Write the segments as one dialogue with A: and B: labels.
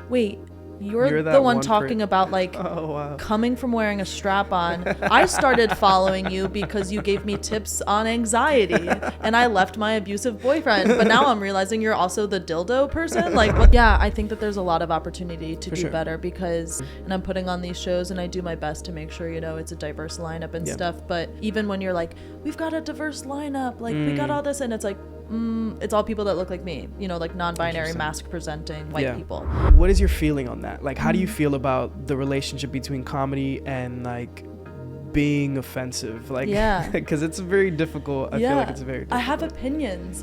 A: wait, you're the one talking about like coming from wearing a strap on. I started following you because you gave me tips on anxiety and I left my abusive boyfriend. But now I'm realizing you're also the dildo person. Like, what? Yeah, I think that there's a lot of opportunity to do better because, and I'm putting on these shows and I do my best to make sure, you know, it's a diverse lineup and stuff. But even when you're like, we've got a diverse lineup, like we got all this, and it's like, it's all people that look like me, you know, like non-binary, mask presenting white people.
B: What is your feeling on that? Like, how do you feel about the relationship between comedy and like being offensive? Like, because it's very difficult. I feel like it's very difficult.
A: I have opinions.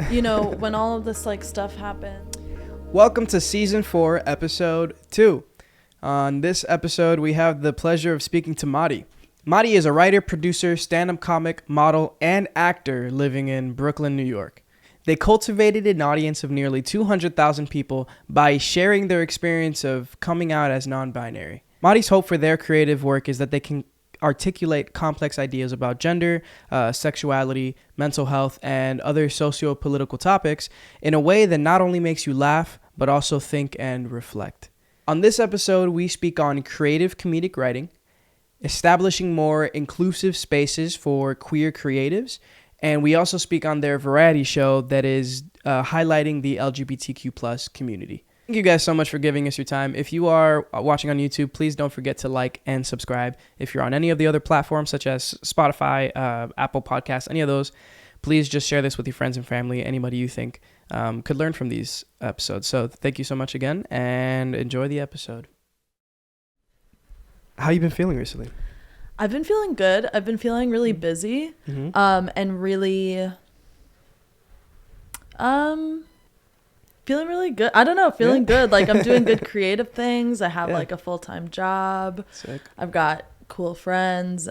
A: You know, when all of this like stuff happened.
B: Welcome to season 4, episode 2. On this episode, we have the pleasure of speaking to Motti. Motti is a writer, producer, stand-up comic, model, and actor living in Brooklyn, New York. They cultivated an audience of nearly 200,000 people by sharing their experience of coming out as non-binary. Motti's hope for their creative work is that they can articulate complex ideas about gender, sexuality, mental health, and other socio-political topics in a way that not only makes you laugh, but also think and reflect. On this episode, we speak on creative comedic writing, establishing more inclusive spaces for queer creatives, and we also speak on their variety show that is highlighting the LGBTQ plus community. Thank you guys so much for giving us your time. If you are watching on YouTube, please don't forget to like and subscribe. If you're on any of the other platforms such as Spotify, Apple Podcasts, any of those, please just share this with your friends and family, anybody you think could learn from these episodes. So thank you so much again and enjoy the episode. How you been feeling recently?
A: I've been feeling good. I've been feeling really busy, and really, feeling really good. I don't know, feeling good. Like I'm doing good creative things. I have like a full-time job.
B: Sick.
A: I've got cool friends.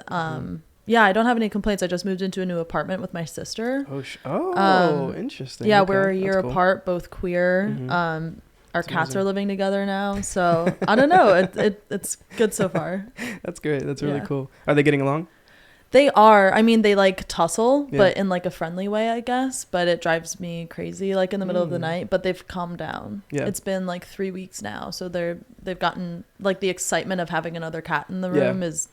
A: Yeah, I don't have any complaints. I just moved into a new apartment with my sister.
B: Interesting.
A: Yeah, we're a year apart, both queer. Our cats are living together now, so I don't know. It's good so far.
B: That's great. That's really cool. Are they getting along?
A: They are. I mean, they like tussle, but in like a friendly way, I guess. But it drives me crazy, like in the middle of the night. But they've calmed down. Yeah. It's been like 3 weeks now, so they've gotten like the excitement of having another cat in the room is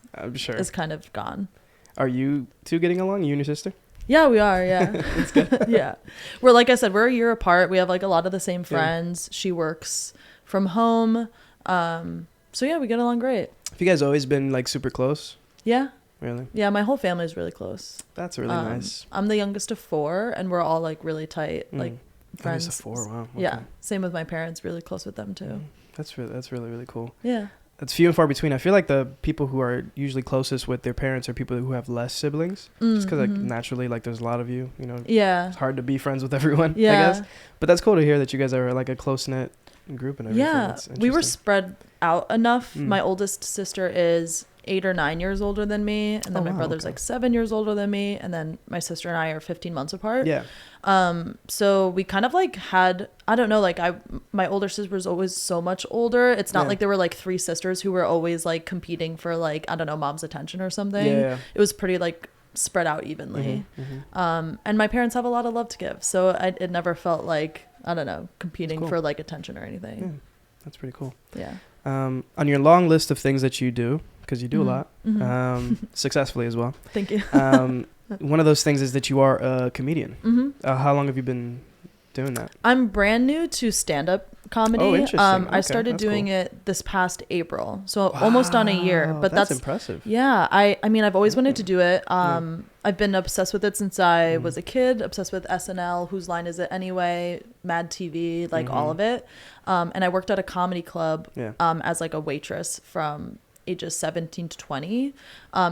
A: kind of gone.
B: Are you two getting along? You and your sister?
A: Yeah, we are. Yeah.
B: That's good.
A: Yeah. We're, like I said, we're a year apart. We have like a lot of the same friends. She works from home. So yeah, we get along great.
B: Have you guys always been like super close?
A: Yeah.
B: Really?
A: Yeah, my whole family is really close.
B: That's really nice.
A: I'm the youngest of 4 and we're all like really tight, like friends.
B: Youngest of 4, wow. Okay.
A: Yeah. Same with my parents, really close with them too.
B: That's really, really cool.
A: Yeah.
B: It's few and far between. I feel like the people who are usually closest with their parents are people who have less siblings. Just because like naturally, like there's a lot of you, you know. Yeah. It's hard to be friends with everyone, I guess. But that's cool to hear that you guys are like a close-knit group and everything.
A: Yeah. We were spread out enough. My oldest sister is 8 or 9 years older than me, and then my brother's like 7 years older than me, and then my sister and I are 15 months apart. Yeah. So we kind of like had, I don't know, like my older sister was always so much older. It's not like there were like 3 sisters who were always like competing for like, I don't know, mom's attention or something. Yeah. It was pretty like spread out evenly. And my parents have a lot of love to give, so it never felt like, I don't know, competing for like attention or anything.
B: Yeah. That's pretty cool.
A: Yeah.
B: On your long list of things that you do, because you do a lot, successfully as well.
A: Thank you.
B: One of those things is that you are a comedian. How long have you been doing that?
A: I'm brand new to stand-up comedy.
B: Oh, interesting.
A: I started doing it this past April, so almost on a year. But that's
B: impressive.
A: Yeah, I mean, I've always wanted to do it. I've been obsessed with it since I was a kid. Obsessed with SNL, Whose Line Is It Anyway, Mad TV, like all of it. And I worked at a comedy club as like a waitress from ages 17 to 20.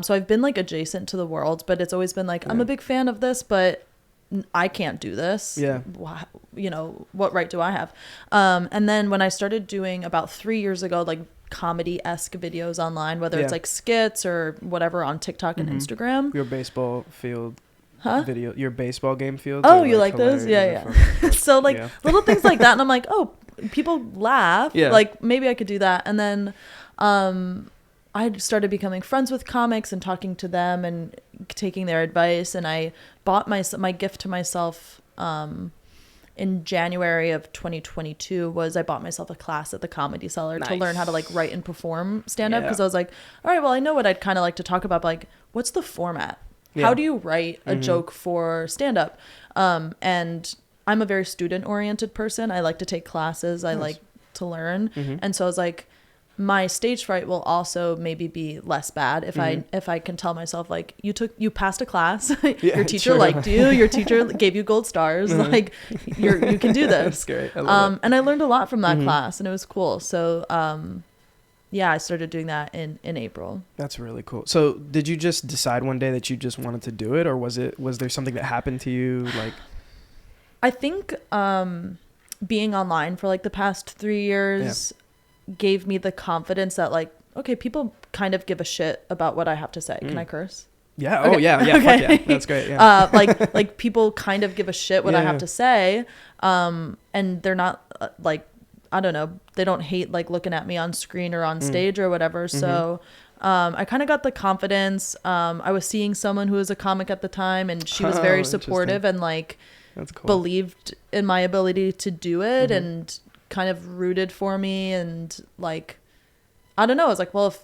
A: So I've been like adjacent to the world, but it's always been like, I'm a big fan of this, but I can't do this. Yeah. You know, what right do I have? And then when I started doing about 3 years ago, like comedy-esque videos online, whether it's like skits or whatever on TikTok and Instagram.
B: Your baseball field video, your baseball game field.
A: Oh, you like those? Yeah. So like little things like that. And I'm like, oh, people laugh. Yeah. Like maybe I could do that. And then I started becoming friends with comics and talking to them and taking their advice. And I bought my gift to myself in January of 2022 was I bought myself a class at the Comedy Cellar to learn how to like write and perform stand-up, because I was like, all right, well, I know what I'd kind of like to talk about, but like, what's the format? How do you write a joke for stand-up? And I'm a very student-oriented person. I like to take classes. I like to learn. And so I was like, my stage fright will also maybe be less bad if I can tell myself, like, you passed a class, your teacher liked you, your teacher gave you gold stars, like you can do this.
B: That's great. I love it.
A: And I learned a lot from that class, and it was cool. So yeah, I started doing that in April. That's
B: really cool. So did you just decide one day that you just wanted to do it, or was there something that happened to you? Like,
A: I think being online for like the past 3 years gave me the confidence that, like, okay, people kind of give a shit about what I have to say. Can I curse?
B: Yeah.
A: Okay.
B: Oh yeah. Yeah.
A: Okay.
B: Fuck yeah. That's great. Yeah.
A: Like people kind of give a shit what I have to say. And they're not like, I don't know, they don't hate like looking at me on screen or on stage or whatever. So I kind of got the confidence. I was seeing someone who was a comic at the time, and she was very supportive and like
B: That's cool.
A: believed in my ability to do it and kind of rooted for me. And like, I don't know, I was like, well,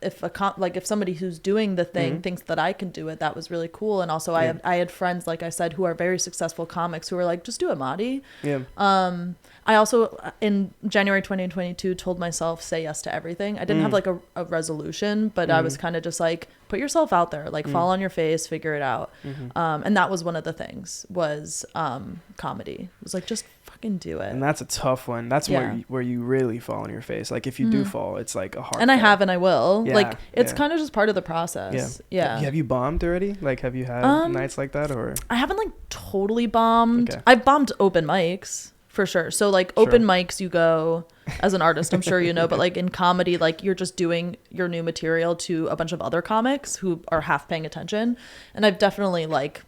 A: if somebody who's doing the thing thinks that I can do it, that was really cool. And also I had friends, like I said, who are very successful comics who were like, just do it, Motti. I also in January 2022 told myself, say yes to everything. I didn't have like a resolution, but I was kind of just like, put yourself out there, like fall on your face, figure it out. And that was one of the things, was comedy. It was like, just fucking do it.
B: And that's a tough one. That's where you really fall on your face. Like if you do fall, it's like a hard
A: and
B: fall.
A: I have, and I will.
B: Yeah,
A: like it's kind of just part of the process.
B: Have you bombed already? Like, have you had nights like that? Or
A: I haven't like totally bombed. I've bombed open mics for sure. So like open mics, you go as an artist, I'm sure you know, but like in comedy, like you're just doing your new material to a bunch of other comics who are half paying attention. And I've definitely like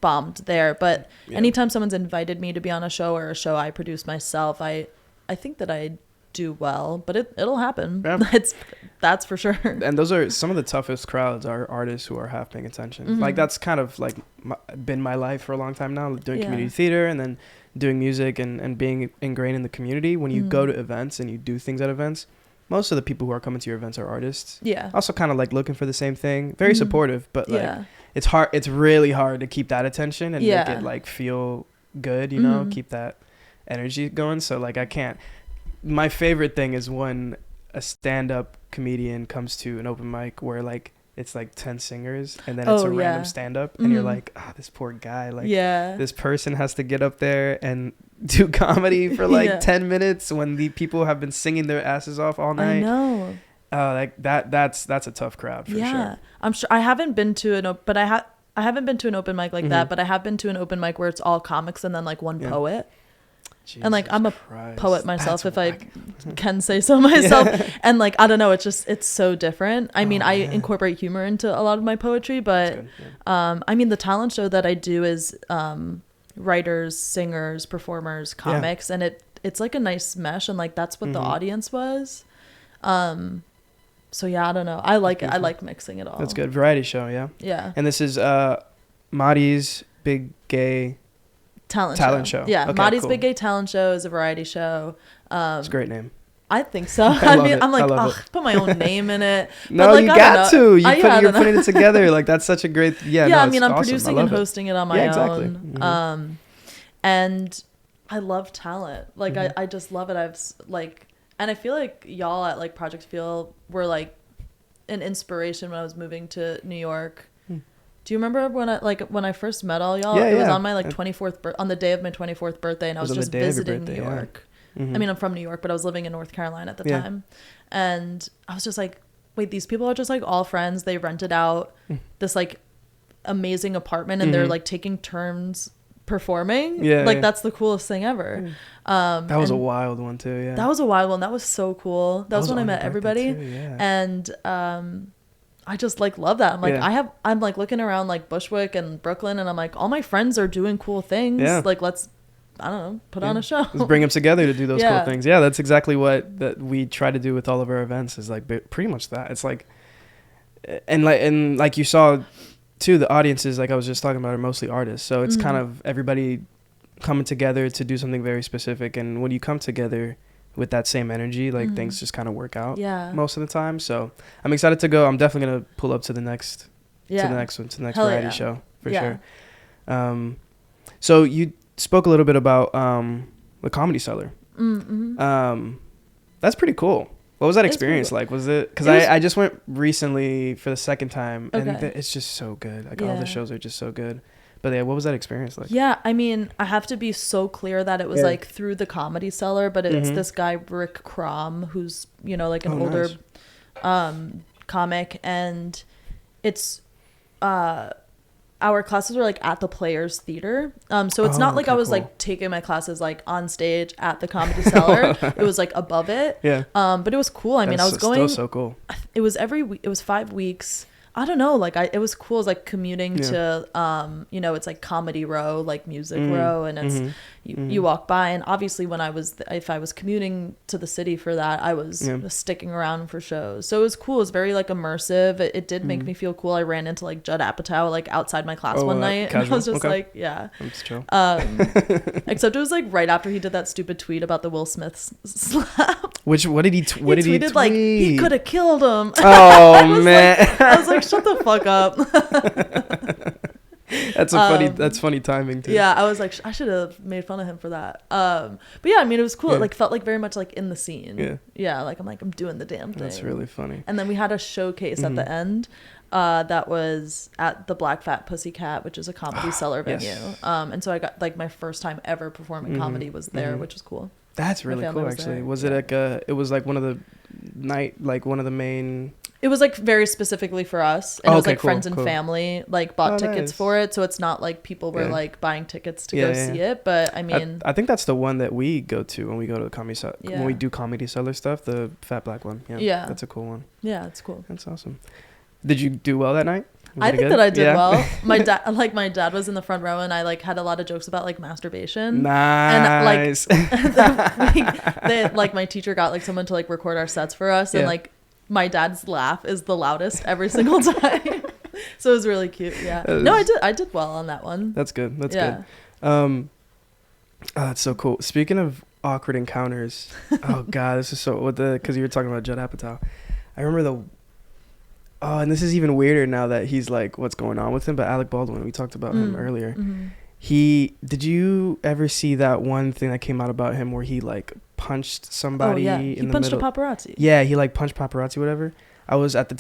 A: bombed there. But anytime someone's invited me to be on a show or a show I produce myself, I think that I do well, but it'll happen. That's for sure.
B: And those are some of the toughest crowds, are artists who are half paying attention. Like that's kind of like been my life for a long time now, doing community theater and then doing music and being ingrained in the community. When you go to events and you do things at events, most of the people who are coming to your events are artists. Also kind of like looking for the same thing, very supportive, but like it's hard, it's really hard to keep that attention and make it like feel good, you know, keep that energy going. So like my favorite thing is when a stand-up comedian comes to an open mic where like it's like 10 singers and then it's a random stand-up and you're like, this poor guy, like this person has to get up there and do comedy for like 10 minutes when the people have been singing their asses off all night.
A: I know.
B: Like that's a tough crowd for sure.
A: I'm sure I haven't been to I haven't been to an open mic like that, but I have been to an open mic where it's all comics and then like one poet. Jesus and like I'm a poet myself, if I can say so myself. And like I don't know, it's so different. I mean, I incorporate humor into a lot of my poetry, but I mean the talent show that I do is writers, singers, performers, comics, and it's like a nice mesh, and like that's what the audience was. So yeah, I don't know. I like it. I like mixing it all.
B: That's good. Variety show, yeah. And this is Motti's Big Gay Talent show.
A: Yeah, okay, Motti's Big Gay Talent Show is a variety show.
B: It's a great name.
A: I think so. I'm like, put my own name in it.
B: No, like, you got to. You're putting it together. Like that's such a great. I mean, I'm awesome.
A: Producing and hosting it on my
B: own.
A: And I love talent. Like I just love it. I've like, and I feel like y'all at like Project Feel were like an inspiration when I was moving to New York. Do you remember when I first met all y'all? It was on my like 24th on the day of my 24th birthday, and I was just visiting New York. I mean, I'm from New York, but I was living in North Carolina at the time, and I was just like, wait, these people are just like all friends. They rented out this like amazing apartment, and they're like taking turns performing. Like that's the coolest thing ever.
B: That was a wild one too.
A: That was a wild one. That was so cool. That was when I met everybody too, and I just like love that. I'm like I'm like looking around like Bushwick and Brooklyn, and I'm like, all my friends are doing cool things. Like let's, I don't know, put on a show.
B: Let's bring them together to do those cool things. Yeah, that's exactly what we try to do with all of our events, is like pretty much that. It's like, and like you saw too, the audiences, like I was just talking about, are mostly artists. So it's kind of everybody coming together to do something very specific, and when you come together with that same energy, like things just kind of work out most of the time. So I'm excited to go. I'm definitely gonna pull up to the next variety show for sure. So you spoke a little bit about the Comedy Cellar. That's pretty cool. What was that experience like? Was it, because I just went recently for the second time, and it's just so good. Like all the shows are just so good. But yeah, what was that experience like?
A: Yeah, I mean, I have to be so clear that it was like through the Comedy Cellar, but it's this guy Rick Crom, who's, you know, like an older comic, and it's our classes were like at the Players Theater, so it's not like I was like taking my classes like on stage at the Comedy Cellar. It was like above it. But it was cool. I mean, I was going,
B: so cool.
A: It was it was 5 weeks. I don't know, like it was cool. It was like commuting to you know, it's like Comedy Row, like Music Row, and it's you walk by, and obviously when if I was commuting to the city for that, I was sticking around for shows. So it was cool. It was very like immersive. It did make me feel cool. I ran into like Judd Apatow like outside my class one night, and I was just like,
B: that's chill.
A: Except it was like right after he did that stupid tweet about the Will Smith slap.
B: What did he tweet? He tweeted
A: like he could have killed him.
B: Oh man.
A: I was like, shut the fuck up.
B: That's funny timing too.
A: Yeah, I was like, I should have made fun of him for that. But yeah, I mean, it was cool. It like felt like very much like in the scene. Yeah, like I'm doing the damn thing.
B: That's really funny.
A: And then we had a showcase at the end that was at the Black Fat Pussycat, which is a Comedy Cellar venue. And so I got like my first time ever performing comedy was there, which was cool.
B: That's really cool, actually. Was it like it was like one of the main...
A: It was like very specifically for us, and it was like friends and family like bought tickets for it, so it's not like people were like buying tickets to go see it. But I mean,
B: I think that's the one that we go to when we go to the Comedy Cellar, when we do Comedy Cellar stuff, the Fat Black one. That's a cool one.
A: Yeah, it's cool.
B: That's awesome. Did you do well that night?
A: I think that I did well. My dad was in the front row, and I like had a lot of jokes about like masturbation.
B: Nice.
A: And like my teacher got like someone to like record our sets for us, and like my dad's laugh is the loudest every single time. So it was really cute. No, I did well on that one.
B: That's good. That's good. That's so cool. Speaking of awkward encounters, oh god, this is so because you were talking about Judd Apatow. I remember and this is even weirder now that he's like, what's going on with him? But Alec Baldwin, we talked about him earlier. Did you ever see that one thing that came out about him where he like punched somebody? He punched a
A: paparazzi.
B: Yeah, he like punched paparazzi, whatever. I was at the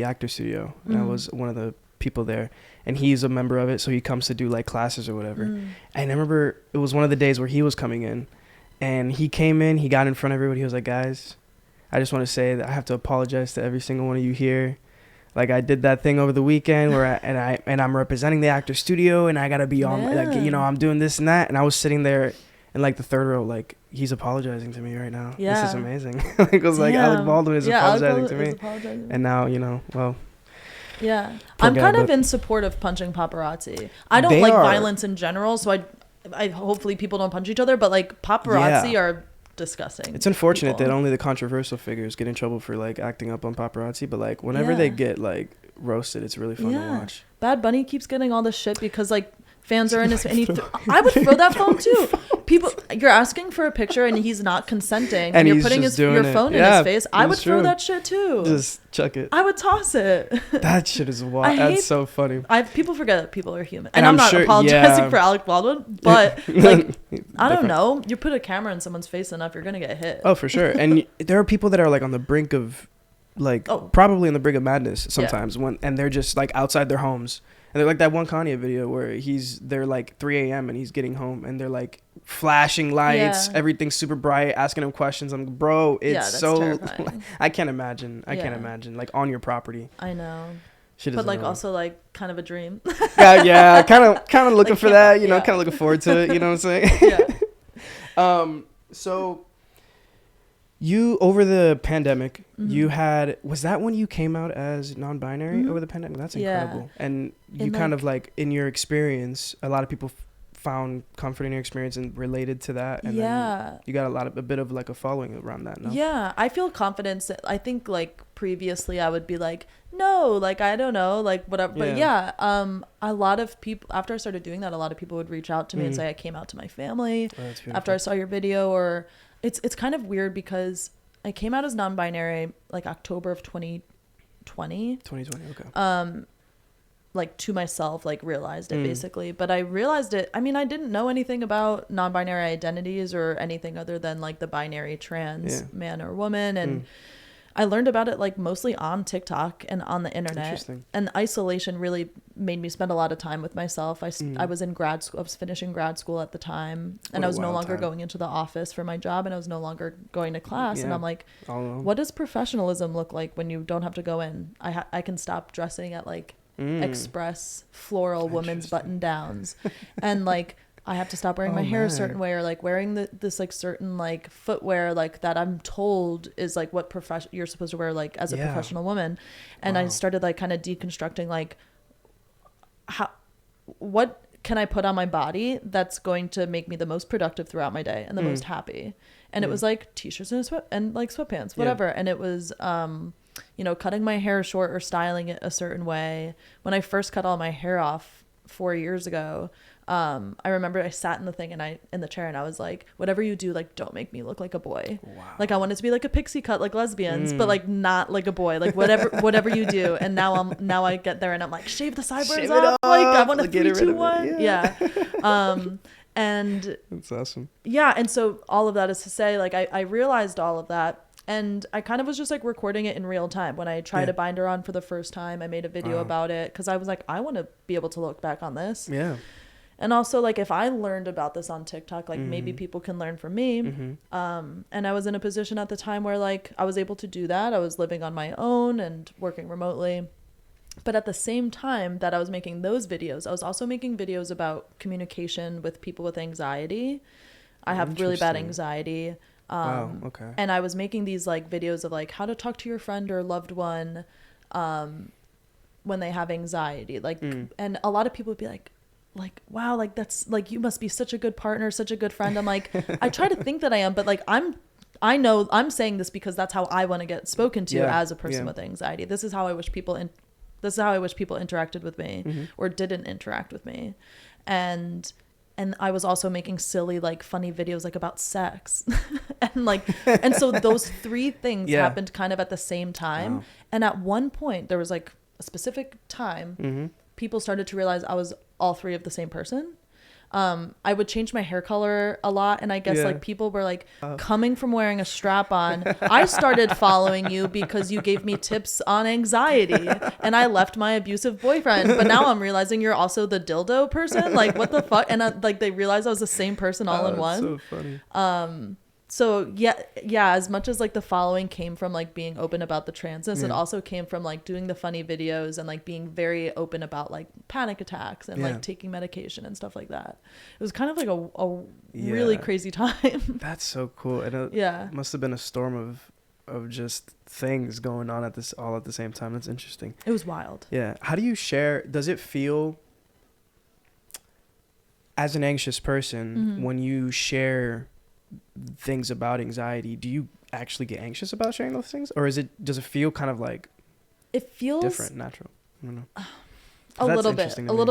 B: actor studio, and I was one of the people there, and he's a member of it, so he comes to do like classes or whatever. And I remember it was one of the days where he was coming in, and he came in, he got in front of everybody, he was like, guys, I just want to say that I have to apologize to every single one of you here. Like I did that thing over the weekend where I'm representing the actor studio, and I gotta be on like, you know, I'm doing this and that, and I was sitting there in like the third row, like he's apologizing to me right now. This is amazing. Like it was like Alec Baldwin is apologizing to me, and now you know, well.
A: Yeah, I'm kind of in support of punching paparazzi. I don't like violence in general, so I hopefully people don't punch each other, but like paparazzi are disgusting. It's unfortunate that
B: only the controversial figures get in trouble for like acting up on paparazzi, but like whenever they get like roasted, it's really fun to watch.
A: Bad Bunny keeps getting all this shit because like fans are in his and I would throw that phone too. People, you're asking for a picture and he's not consenting, and you're putting your phone in his face. I would throw that shit too.
B: Just chuck it.
A: I would toss it.
B: That shit is wild. That's so funny.
A: People forget that people are human, and I'm not apologizing for Alec Baldwin, but like I don't know. You put a camera in someone's face enough, you're gonna get hit.
B: Oh, for sure. And there are people that are like on the brink of, like, probably in the brink of madness sometimes and they're just like outside their homes. And they're like that one Kanye video where they're like 3 a.m. and he's getting home, and they're like flashing lights, everything's super bright, asking him questions. I'm like, bro, it's so I can't imagine. I can't imagine like on your property.
A: I know. But like also like kind of a dream.
B: yeah, kind of looking for that, you know, kind of looking forward to it, you know what I'm saying? So you, over the pandemic, you was that when you came out as non-binary over the pandemic? That's incredible. And you kind of like, in your experience, a lot of people found comfort in your experience and related to that, and
A: yeah,
B: then you got a bit of like a following around that. No?
A: Yeah, I feel confidence. I think like previously I would be like, no, like I don't know, like whatever. But yeah, a lot of people, after I started doing that, a lot of people would reach out to me and say I came out to my family after I saw your video. Or it's kind of weird because I came out as non-binary like October of 2020.
B: 2020, okay.
A: Like to myself, like realized it basically. But I realized it, I mean, I didn't know anything about non-binary identities or anything other than like the binary trans man or woman. And I learned about it like mostly on TikTok and on the internet. And isolation really made me spend a lot of time with myself. I was in grad school. I was finishing grad school at the time, and I was no longer going into the office for my job, and I was no longer going to class. And I'm like, what does professionalism look like when you don't have to go in? I can stop dressing at like express floral women's button downs, and like I have to stop wearing my hair a certain way, or like wearing this like certain like footwear like that I'm told is like what you're supposed to wear like as a professional woman. And I started like kind of deconstructing like what can I put on my body that's going to make me the most productive throughout my day and the most happy. And it was like t-shirts and like sweatpants, whatever. And it was you know, cutting my hair short or styling it a certain way. When I first cut all my hair off 4 years ago, I remember I sat in the thing in the chair and I was like, whatever you do, like, don't make me look like a boy. Like I wanted to be like a pixie cut, like lesbians, but like not like a boy, like whatever you do. And now I get there and I'm like, shave the sideburns off. Like I want a 3, 2, 1. Yeah. And
B: that's awesome.
A: Yeah. And so all of that is to say, like, I realized all of that. And I kind of was just like recording it in real time. When I tried to bind her on for the first time, I made a video about it because I was like, I want to be able to look back on this.
B: Yeah.
A: And also, like, if I learned about this on TikTok, like maybe people can learn from me. And I was in a position at the time where like I was able to do that. I was living on my own and working remotely. But at the same time that I was making those videos, I was also making videos about communication with people with anxiety. I have really bad anxiety.
B: Okay.
A: And I was making these like videos of like how to talk to your friend or loved one when they have anxiety. Like, and a lot of people would be like, wow, like that's like, you must be such a good partner, such a good friend. I'm like, I try to think that I am, but like I know I'm saying this because that's how I want to get spoken to as a person with anxiety. This is how I wish people interacted with me or didn't interact with me. And I was also making silly, like funny videos like about sex and so those 3 things happened kind of at the same time. And at one point there was like a specific time people started to realize I was all 3 of the same person. I would change my hair color a lot, and I guess like people were like coming from wearing a strap on. I started following you because you gave me tips on anxiety, and I left my abusive boyfriend. But now I'm realizing you're also the dildo person. Like, what the fuck? And like they realized I was the same person all in one.
B: So funny.
A: So yeah, as much as like the following came from like being open about the transness, it also came from like doing the funny videos and like being very open about like panic attacks and like taking medication and stuff like that. It was kind of like a really crazy time.
B: That's so cool. And it must have been a storm of just things going on all at the same time. That's interesting.
A: It was wild.
B: Yeah. How do you share? Does it feel as an anxious person when you share things about anxiety, do you actually get anxious about sharing those things, or does it feel kind of like
A: it feels
B: different, natural? I don't know.
A: A little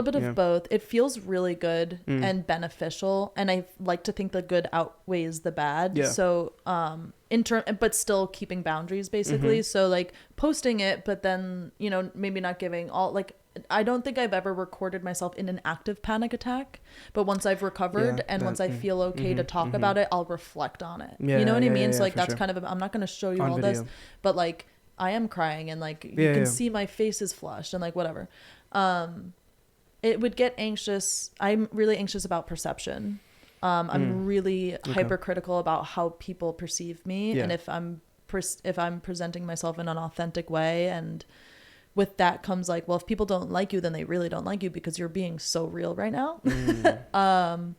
A: bit of both. It feels really good and beneficial, and I like to think the good outweighs the bad. So but still keeping boundaries basically. So like posting it, but then, you know, maybe not giving all, like, I don't think I've ever recorded myself in an active panic attack, but once I've recovered once I feel okay to talk about it, I'll reflect on it. You know what I mean? So like that's kind of, I'm not going to show you on all video. This, but like I am crying and like you can see my face is flushed and like whatever. It would get anxious. I'm really anxious about perception. I'm really hypercritical about how people perceive me, and if I'm presenting myself in an authentic way, and with that comes like, well, if people don't like you, then they really don't like you because you're being so real right now. But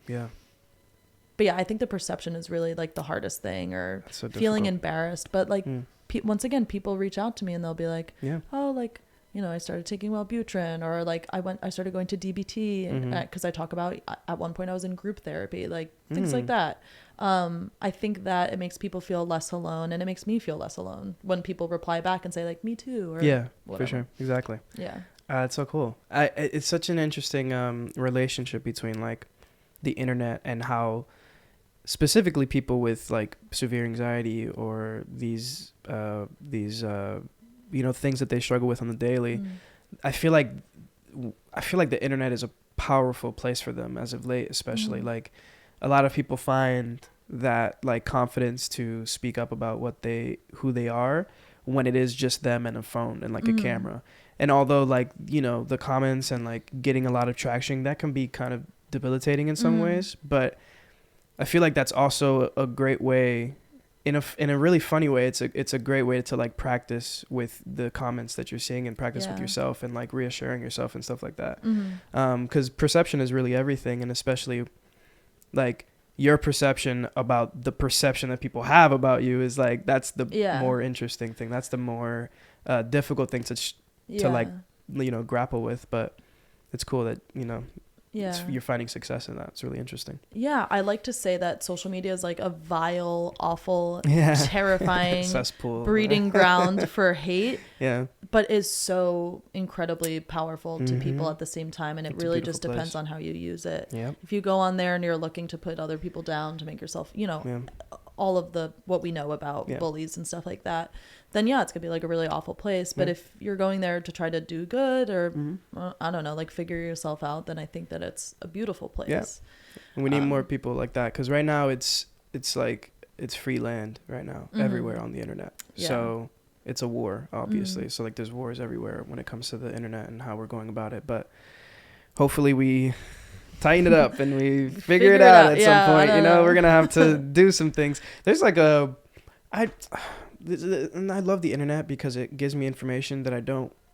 A: yeah, I think the perception is really like the hardest thing, or feeling embarrassed. But like once again, people reach out to me and they'll be like, oh, like, I started taking Wellbutrin, or like I started going to DBT because I talk about at one point I was in group therapy, like things like that. I think that it makes people feel less alone, and it makes me feel less alone when people reply back and say like, me too, or whatever.
B: For sure. Exactly.
A: Yeah.
B: It's so cool. It's such an interesting relationship between like the internet and how specifically people with like severe anxiety or these things that they struggle with on the daily. I feel like the internet is a powerful place for them as of late, especially like a lot of people find that like confidence to speak up about who they are when it is just them and a phone and like a camera. And although like, the comments and like getting a lot of traction, that can be kind of debilitating in some ways, but I feel like that's also a great way, in a really funny way. It's a great way to like practice with the comments that you're seeing, and practice with yourself, and like reassuring yourself and stuff like that. Because perception is really everything, and especially like your perception about the perception that people have about you is like, that's the more interesting thing. That's the more difficult thing to like grapple with. But it's cool that you're finding success in that. It's really interesting.
A: I like to say that social media is like a vile, awful, terrifying cesspool, breeding ground for hate, but is so incredibly powerful to people at the same time. And it really just depends on how you use it. If you go on there and you're looking to put other people down to make yourself all of what we know about bullies and stuff like that, then it's gonna be like a really awful place. But if you're going there to try to do good, or I don't know, like figure yourself out, then I think that it's a beautiful place. And
B: we need more people like that, because right now it's like it's free land right now everywhere on the internet. So it's a war, obviously. So like there's wars everywhere when it comes to the internet and how we're going about it. But hopefully we tighten it up and we figure it out at some point. We're gonna have to do some things. There's like and I love the internet because it gives me information that I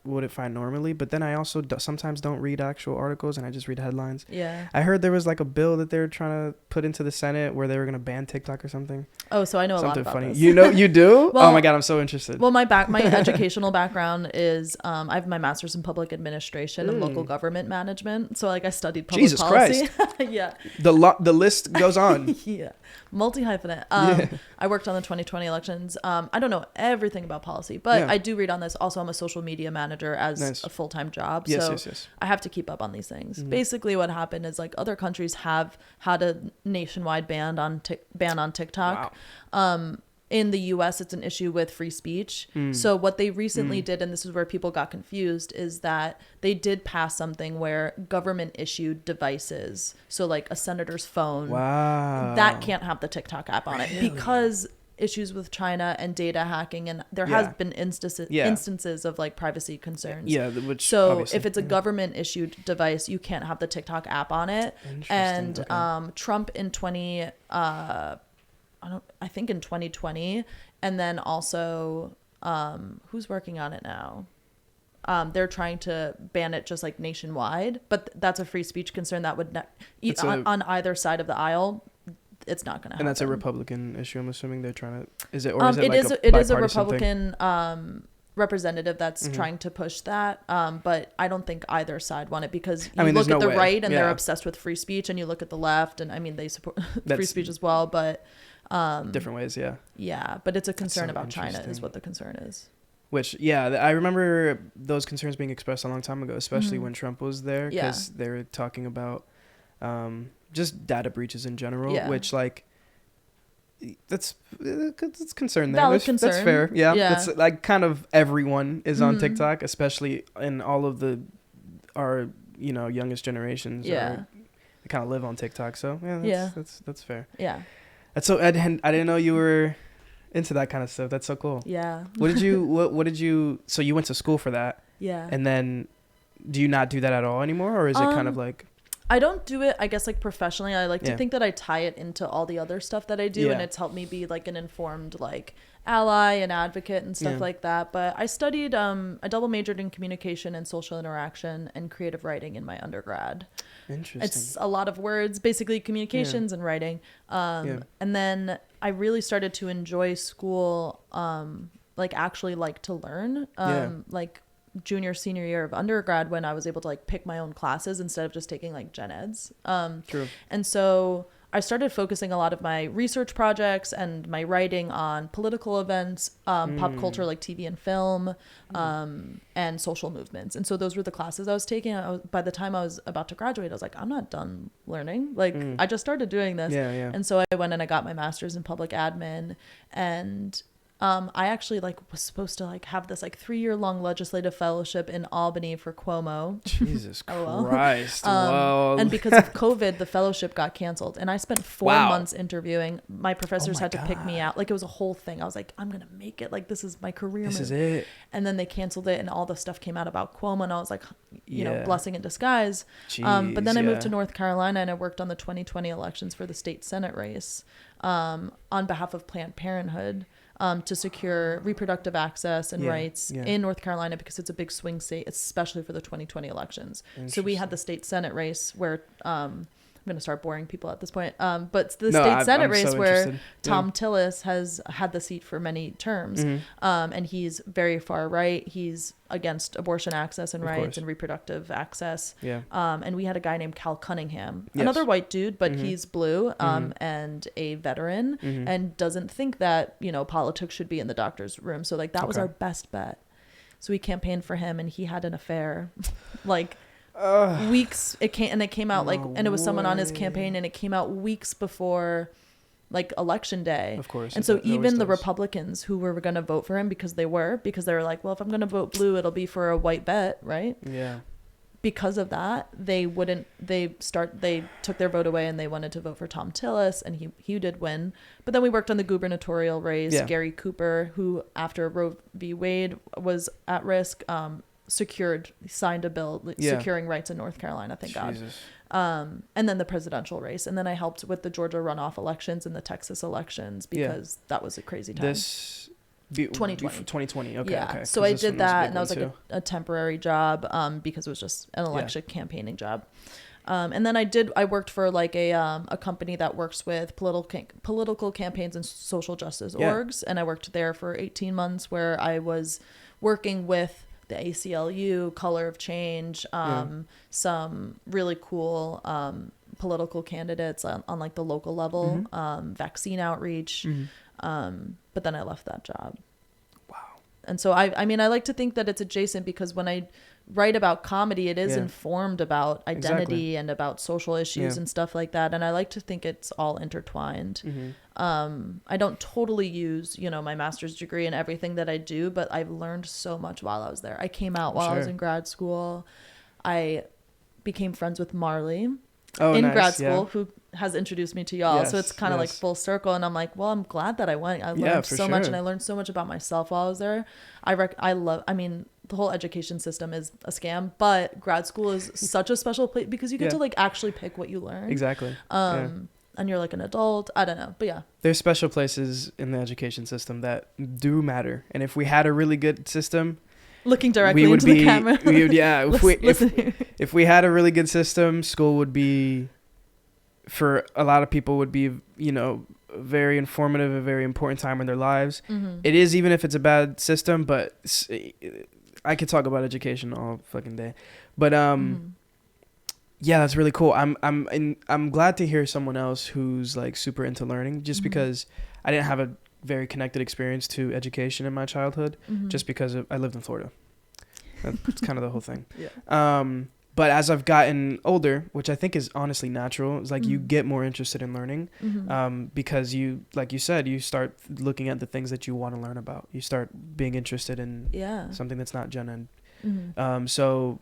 B: wouldn't find normally, but then I also sometimes don't read actual articles, and I just read headlines. I heard there was like a bill that they were trying to put into the Senate where they were going to ban TikTok or something.
A: So I know something a lot about funny.
B: This. You do? Well, oh my God, I'm so interested.
A: Well, my educational background is I have my master's in public administration and local government management. So like I studied public policy.
B: Christ. The list goes on.
A: Multi-hyphenate. I worked on the 2020 elections. I don't know everything about policy, but I do read on this. Also, I'm a social media manager as a full-time job.
B: Yes.
A: I have to keep up on these things. Basically what happened is like other countries have had a nationwide ban on TikTok. Wow. In the US, it's an issue with free speech. So what they recently did, and this is where people got confused, is that they did pass something where government issued devices, so like a senator's phone, that can't have the TikTok app on it because issues with China and data hacking, and there has been instances of like privacy concerns. If it's a government issued device, you can't have the TikTok app on it. And Trump in I think in 2020, and then also who's working on it now? They're trying to ban it just like nationwide, but that's a free speech concern that would on either side of the aisle. It's not going to happen.
B: And that's a Republican issue, I'm assuming. They're trying to is it
A: a Republican representative that's trying to push that, but I don't think either side want it, because you look at the right and they're obsessed with free speech, and you look at the left and I mean they support free speech as well, but
B: different ways.
A: But it's a concern about China is what the concern is.
B: Which I remember those concerns being expressed a long time ago, especially when Trump was there, because they were talking about just data breaches in general, which like it's concern there.
A: Valid concern.
B: That's fair. It's like kind of everyone is on TikTok, especially in all of our youngest generations. They kind of live on TikTok, so that's fair. That's so. I didn't know you were into that kind of stuff. That's so cool. What did you so you went to school for that? And then do you not do that at all anymore, or is it kind of like?
A: I don't do it, I guess, like professionally. I like to think that I tie it into all the other stuff that I do, and it's helped me be like an informed like ally and advocate and stuff like that. But I studied, I double majored in communication and social interaction and creative writing in my undergrad.
B: Interesting.
A: It's a lot of words, basically communications and writing. And then I really started to enjoy school, like actually like to learn, like junior, senior year of undergrad when I was able to like pick my own classes instead of just taking like gen eds.
B: True.
A: And so I started focusing a lot of my research projects and my writing on political events, pop culture like TV and film, and social movements. And so those were the classes I was taking. By the time I was about to graduate, I was like, I'm not done learning. Like, I just started doing this.
B: Yeah.
A: And so I went and I got my master's in public admin, and I actually like was supposed to like have this like 3-year-long legislative fellowship in Albany for Cuomo.
B: Jesus Christ. Whoa.
A: And because of COVID, the fellowship got canceled. And I spent 4 months interviewing. My professors had to pick me out. Like, it was a whole thing. I was like, I'm going to make it. Like, this is my career.
B: This is it.
A: And then they canceled it and all the stuff came out about Cuomo. And I was like, you know, blessing in disguise.
B: Jeez,
A: but then I moved to North Carolina and I worked on the 2020 elections for the state Senate race on behalf of Planned Parenthood. To secure reproductive access and rights in North Carolina, because it's a big swing state, especially for the 2020 elections. So we had the state Senate race where I'm going to start boring people at this point. But the state Senate race so where Tom Tillis has had the seat for many terms. And he's very far right. He's against abortion access and rights and reproductive access. And we had a guy named Cal Cunningham, another white dude, but he's blue and a veteran and doesn't think that, you know, politics should be in the doctor's room. So like that was our best bet. So we campaigned for him and he had an affair like weeks. It came out like, and it was someone on his campaign, and it came out weeks before like election day.
B: Of course.
A: And so even the Republicans who were going to vote for him because they were like, well, if I'm going to vote blue, it'll be for a white bet, right?
B: Yeah.
A: Because of that, they took their vote away and they wanted to vote for Tom Tillis, and he did win. But then we worked on the gubernatorial race. Gary Cooper, who after Roe v. Wade was at risk, signed a bill securing rights in North Carolina, thank God. And then the presidential race, and then I helped with the Georgia runoff elections and the Texas elections because that was a crazy time. 2020.
B: Okay.
A: So I did that, and that was like a temporary job because it was just an election campaigning job. And then I worked for like a company that works with political campaigns and social justice orgs, and I worked there for 18 months where I was working with the ACLU, Color of Change, some really cool political candidates on like the local level, vaccine outreach. But then I left that job.
B: Wow.
A: And so I mean, I like to think that it's adjacent because when I write about comedy, it is informed about identity and about social issues and stuff like that. And I like to think it's all intertwined. I don't totally use, you know, my master's degree and everything that I do, but I've learned so much while I was there. I came out while I was in grad school. I became friends with Marley in grad school, who has introduced me to y'all. So it's kind of like full circle. And I'm like, well, I'm glad that I went. I learned so much, and I learned so much about myself while I was there. I mean, the whole education system is a scam, but grad school is such a special place because you get to like actually pick what you learn.
B: Exactly.
A: And you're like an adult. I don't know, but
B: there's special places in the education system that do matter. And if we had a really good system,
A: looking directly into the camera.
B: If we had a really good system, school would be, for a lot of people, would be, you know, very informative, a very important time in their lives. It is, even if it's a bad system, but I could talk about education all fucking day. But yeah, that's really cool. I'm glad to hear someone else who's like super into learning, just because I didn't have a very connected experience to education in my childhood, just because I lived in Florida. That's kind of the whole thing. But as I've gotten older, which I think is honestly natural, it's like you get more interested in learning because you, like you said, you start looking at the things that you want to learn about. You start being interested in something that's not gen ed. So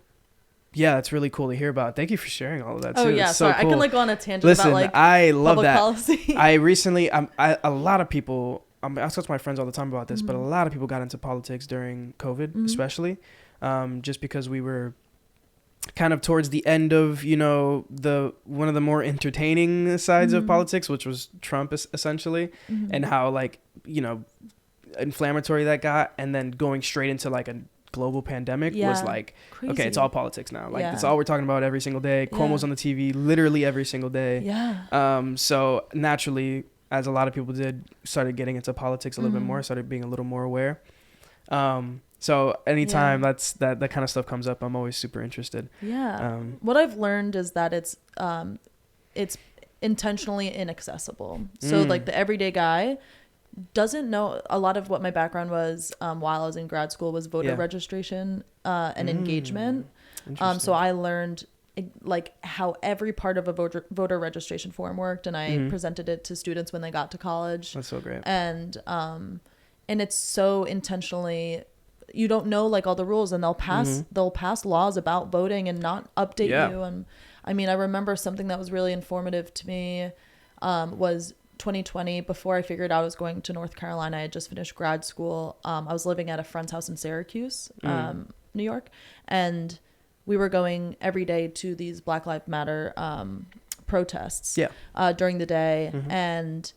B: yeah, that's really cool to hear about. Thank you for sharing all of that too.
A: Oh yeah,
B: so
A: sorry.
B: cool.
A: I can like go on a tangent
B: Listen,
A: about like
B: I love
A: public
B: that.
A: policy.
B: I recently, a lot of people, I talk to my friends all the time about this, but a lot of people got into politics during COVID, especially, just because we were kind of towards the end of, you know, one of the more entertaining sides of politics, which was Trump essentially, and how like, you know, inflammatory that got, and then going straight into like a global pandemic was like, crazy. Okay, it's all politics now. Like that's all we're talking about every single day. Cuomo's on the TV literally every single day. So naturally, as a lot of people started getting into politics a little bit more, started being a little more aware. So anytime that kind of stuff comes up, I'm always super interested.
A: Yeah. What I've learned is that it's intentionally inaccessible. So like the everyday guy doesn't know. A lot of what my background was while I was in grad school was voter registration and engagement. So I learned like how every part of a voter registration form worked, and I presented it to students when they got to college.
B: That's so great.
A: And it's so intentionally, you don't know like all the rules, and they'll pass laws about voting and not update you. And I mean, I remember something that was really informative to me was 2020. Before I figured I was going to North Carolina, I had just finished grad school. I was living at a friend's house in Syracuse, New York, and we were going every day to these Black Lives Matter protests during the day. And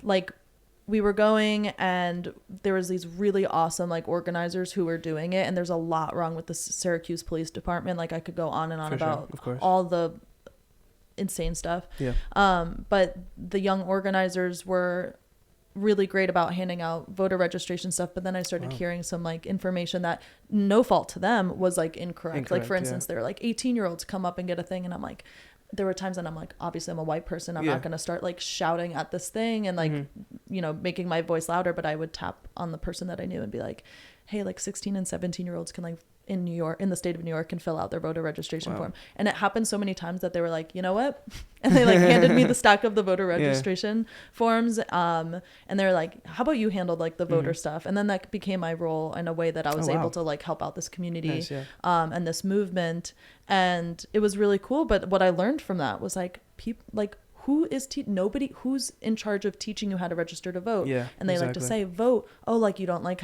A: like we were going, and there was these really awesome like organizers who were doing it, and there's a lot wrong with the Syracuse Police Department. Like I could go on and on about all the insane stuff. But the young organizers were really great about handing out voter registration stuff, but then I started hearing some like information that, no fault to them, was like incorrect. Like for instance, they're like 18-year-olds come up and get a thing, and I'm like, there were times that I'm like, obviously I'm a white person, I'm not going to start like shouting at this thing and like you know, making my voice louder, but I would tap on the person that I knew and be like, hey, like 16 and 17-year-olds can like in New York, in the state of New York, can fill out their voter registration form. And it happened so many times that they were like, you know what? And they like handed me the stack of the voter registration forms. And they were like, how about you handle like the voter stuff? And then that became my role in a way that I was able to like help out this community and this movement. And it was really cool. But what I learned from that was like, people like, who is nobody who's in charge of teaching you how to register to vote. And they like to say vote. Oh, like you don't like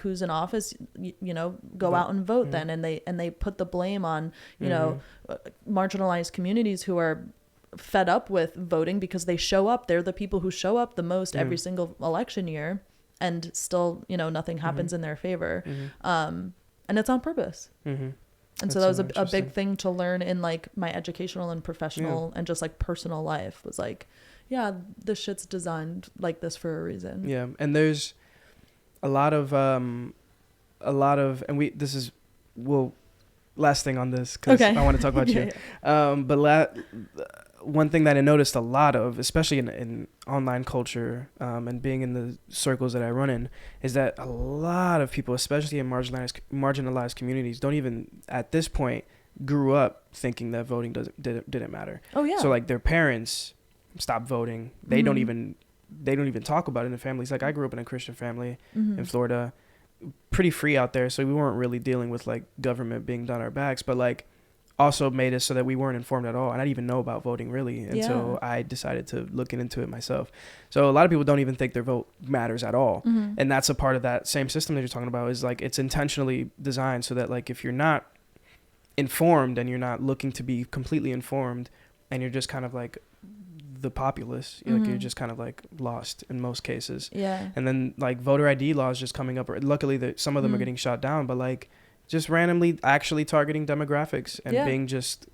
A: who's in office, you know, go out and vote then. And they put the blame on, you know, marginalized communities who are fed up with voting because they show up. They're the people who show up the most every single election year, and still, you know, nothing happens in their favor. And it's on purpose. And so that was a big thing to learn in like my educational and professional and just like personal life, was like, yeah, this shit's designed like this for a reason.
B: Yeah. And there's a lot of, last thing on this, cause I want to talk about you. But one thing that I noticed a lot of, especially in online culture, and being in the circles that I run in, is that a lot of people, especially in marginalized communities, don't even at this point grew up thinking that voting didn't matter. So like their parents stopped voting. They don't even talk about it in the families. Like I grew up in a Christian family in Florida, pretty free out there, so we weren't really dealing with like government being down our backs, but like also made it so that we weren't informed at all. And I didn't even know about voting really until I decided to look into it myself. So a lot of people don't even think their vote matters at all. And that's a part of that same system that you're talking about, is like it's intentionally designed so that like if you're not informed and you're not looking to be completely informed, and you're just kind of like the populace, like you're just kind of like lost in most cases. And then like voter ID laws just coming up, luckily some of them are getting shot down, but like just randomly actually targeting demographics and being just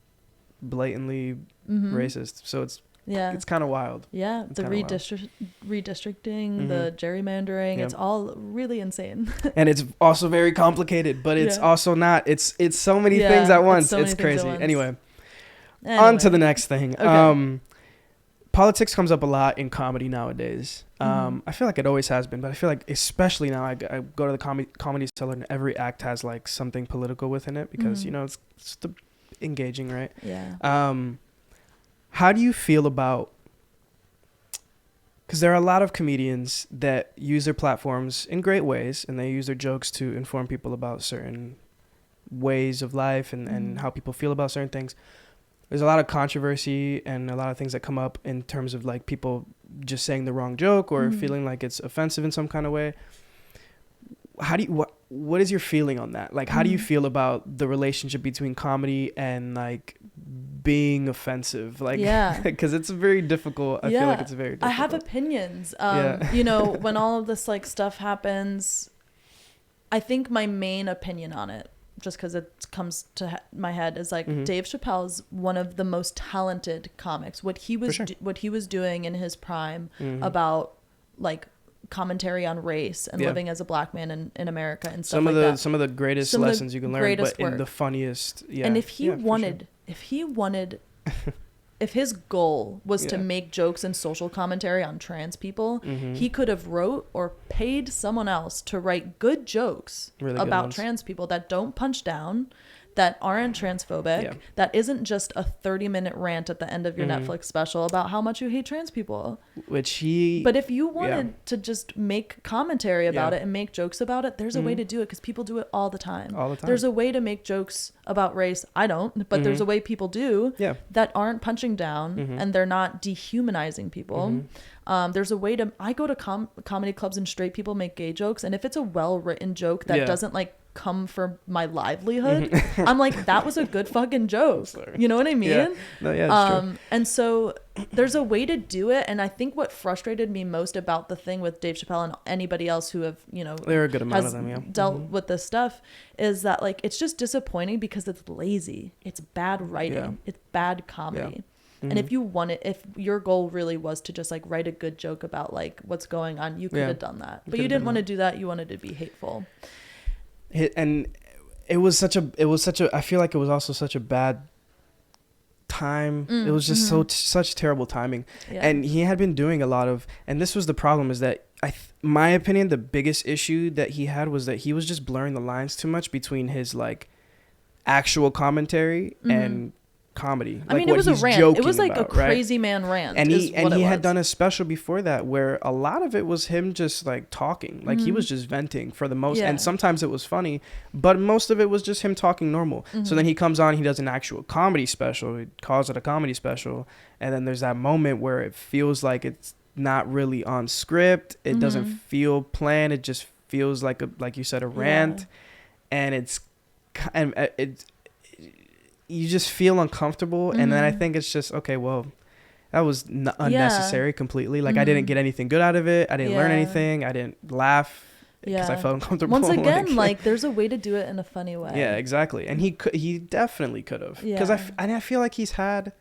B: blatantly racist. So it's kind of wild.
A: The redistricting, the gerrymandering, it's all really insane.
B: And it's also very complicated, but it's also not. It's so many things at once. It's crazy. Anyway, on to the next thing. Politics comes up a lot in comedy nowadays. I feel like it always has been, but I feel like especially now I go to the comedy cellar and every act has like something political within it because, you know, it's engaging, right? How do you feel about, because there are a lot of comedians that use their platforms in great ways and they use their jokes to inform people about certain ways of life and how people feel about certain things. There's a lot of controversy and a lot of things that come up in terms of like people just saying the wrong joke or feeling like it's offensive in some kind of way. How do you, what is your feeling on that? Like, how do you feel about the relationship between comedy and like being offensive? Like, because it's very difficult. I feel like it's very difficult.
A: I have opinions. You know, when all of this like stuff happens, I think my main opinion on it, just because it comes to my head, is like Dave Chappelle's one of the most talented comics. What he was doing in his prime about like commentary on race and living as a black man in America and stuff
B: some of the greatest lessons you can learn, but in the funniest. Yeah.
A: And if he wanted, if his goal was to make jokes and social commentary on trans people, he could have wrote or paid someone else to write good jokes about trans people that don't punch down, that aren't transphobic, that isn't just a 30-minute rant at the end of your Netflix special about how much you hate trans people. But if you wanted to just make commentary about it and make jokes about it, there's a way to do it, because people do it all the time. There's a way to make jokes about race. I don't, but there's a way people do that aren't punching down and they're not dehumanizing people. There's a way to, I go to comedy clubs and straight people make gay jokes, and if it's a well-written joke that doesn't like come for my livelihood, I'm like, that was a good fucking joke. You know what I mean? And so there's a way to do it. And I think what frustrated me most about the thing with Dave Chappelle and anybody else who have, you know,
B: there are a good amount of them,
A: dealt with this stuff, is that like, it's just disappointing because it's lazy. It's bad writing. It's bad comedy. And if you wanted, if your goal really was to just like write a good joke about like what's going on, you could have done that. But you didn't want to do that. You wanted to be hateful.
B: And it was such a I feel like it was also such a bad time. It was just such terrible timing. And he had been doing a lot of, and this was the problem, is that my opinion, the biggest issue that he had was that he was just blurring the lines too much between his like actual commentary and comedy.
A: I mean, it was a rant. It was like a crazy man rant.
B: And he had done a special before that where a lot of it was him just like talking, like he was just venting for the most, and sometimes it was funny, but most of it was just him talking normal. So then he comes on, he does an actual comedy special, he calls it a comedy special, and then there's that moment where it feels like it's not really on script, it doesn't feel planned, it just feels like like you said, a rant, and it's you just feel uncomfortable. And then I think it's just, okay, well, that was unnecessary completely. Like I didn't get anything good out of it. I didn't learn anything. I didn't laugh because I felt uncomfortable.
A: Once again, like there's a way to do it in a funny way.
B: Yeah, exactly. And he definitely could have, because I feel like he's had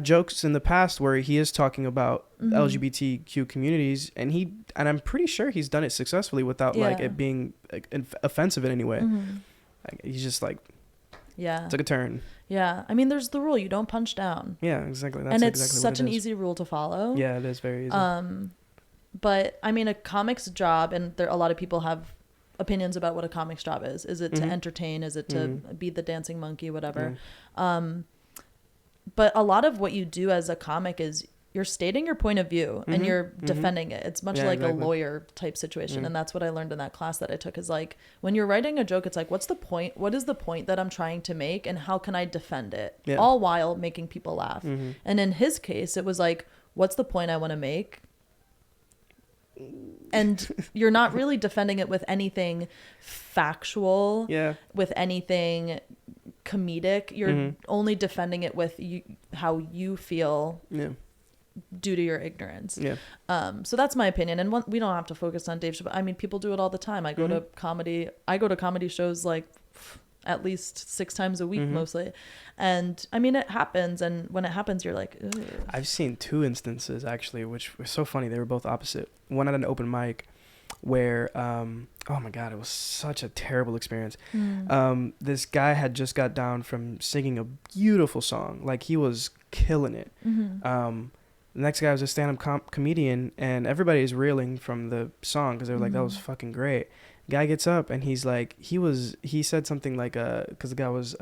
B: jokes in the past where he is talking about LGBTQ communities, and I'm pretty sure he's done it successfully without like it being like, offensive in any way. Like, he's just like took a turn.
A: I mean, there's the rule, you don't punch down.
B: Exactly. That's
A: and it's
B: exactly
A: such an easy rule to follow.
B: It is very easy.
A: But I mean, a comic's job, and a lot of people have opinions about what a comic's job is it to entertain, is it to be the dancing monkey, whatever. But a lot of what you do as a comic is you're stating your point of view and you're defending it. It's much like a lawyer type situation. And that's what I learned in that class that I took, is like, when you're writing a joke, it's like, what's the point? What is the point that I'm trying to make? And how can I defend it? All while making people laugh. And in his case, it was like, what's the point I want to make? And you're not really defending it with anything factual, with anything comedic. You're only defending it with how you feel due to your ignorance. So that's my opinion. And we don't have to focus on Dave Chappelle. I mean, people do it all the time. I go to comedy shows like at least 6 times a week mostly. And I mean, it happens. And when it happens, you're like, ugh.
B: I've seen 2 instances actually, which were so funny. They were both opposite. One at an open mic where, oh my God, it was such a terrible experience. This guy had just got down from singing a beautiful song. Like, he was killing it. The next guy was a stand-up comedian, and everybody is reeling from the song because they were like, that was fucking great. Guy gets up and he's like, he said something like, because the guy was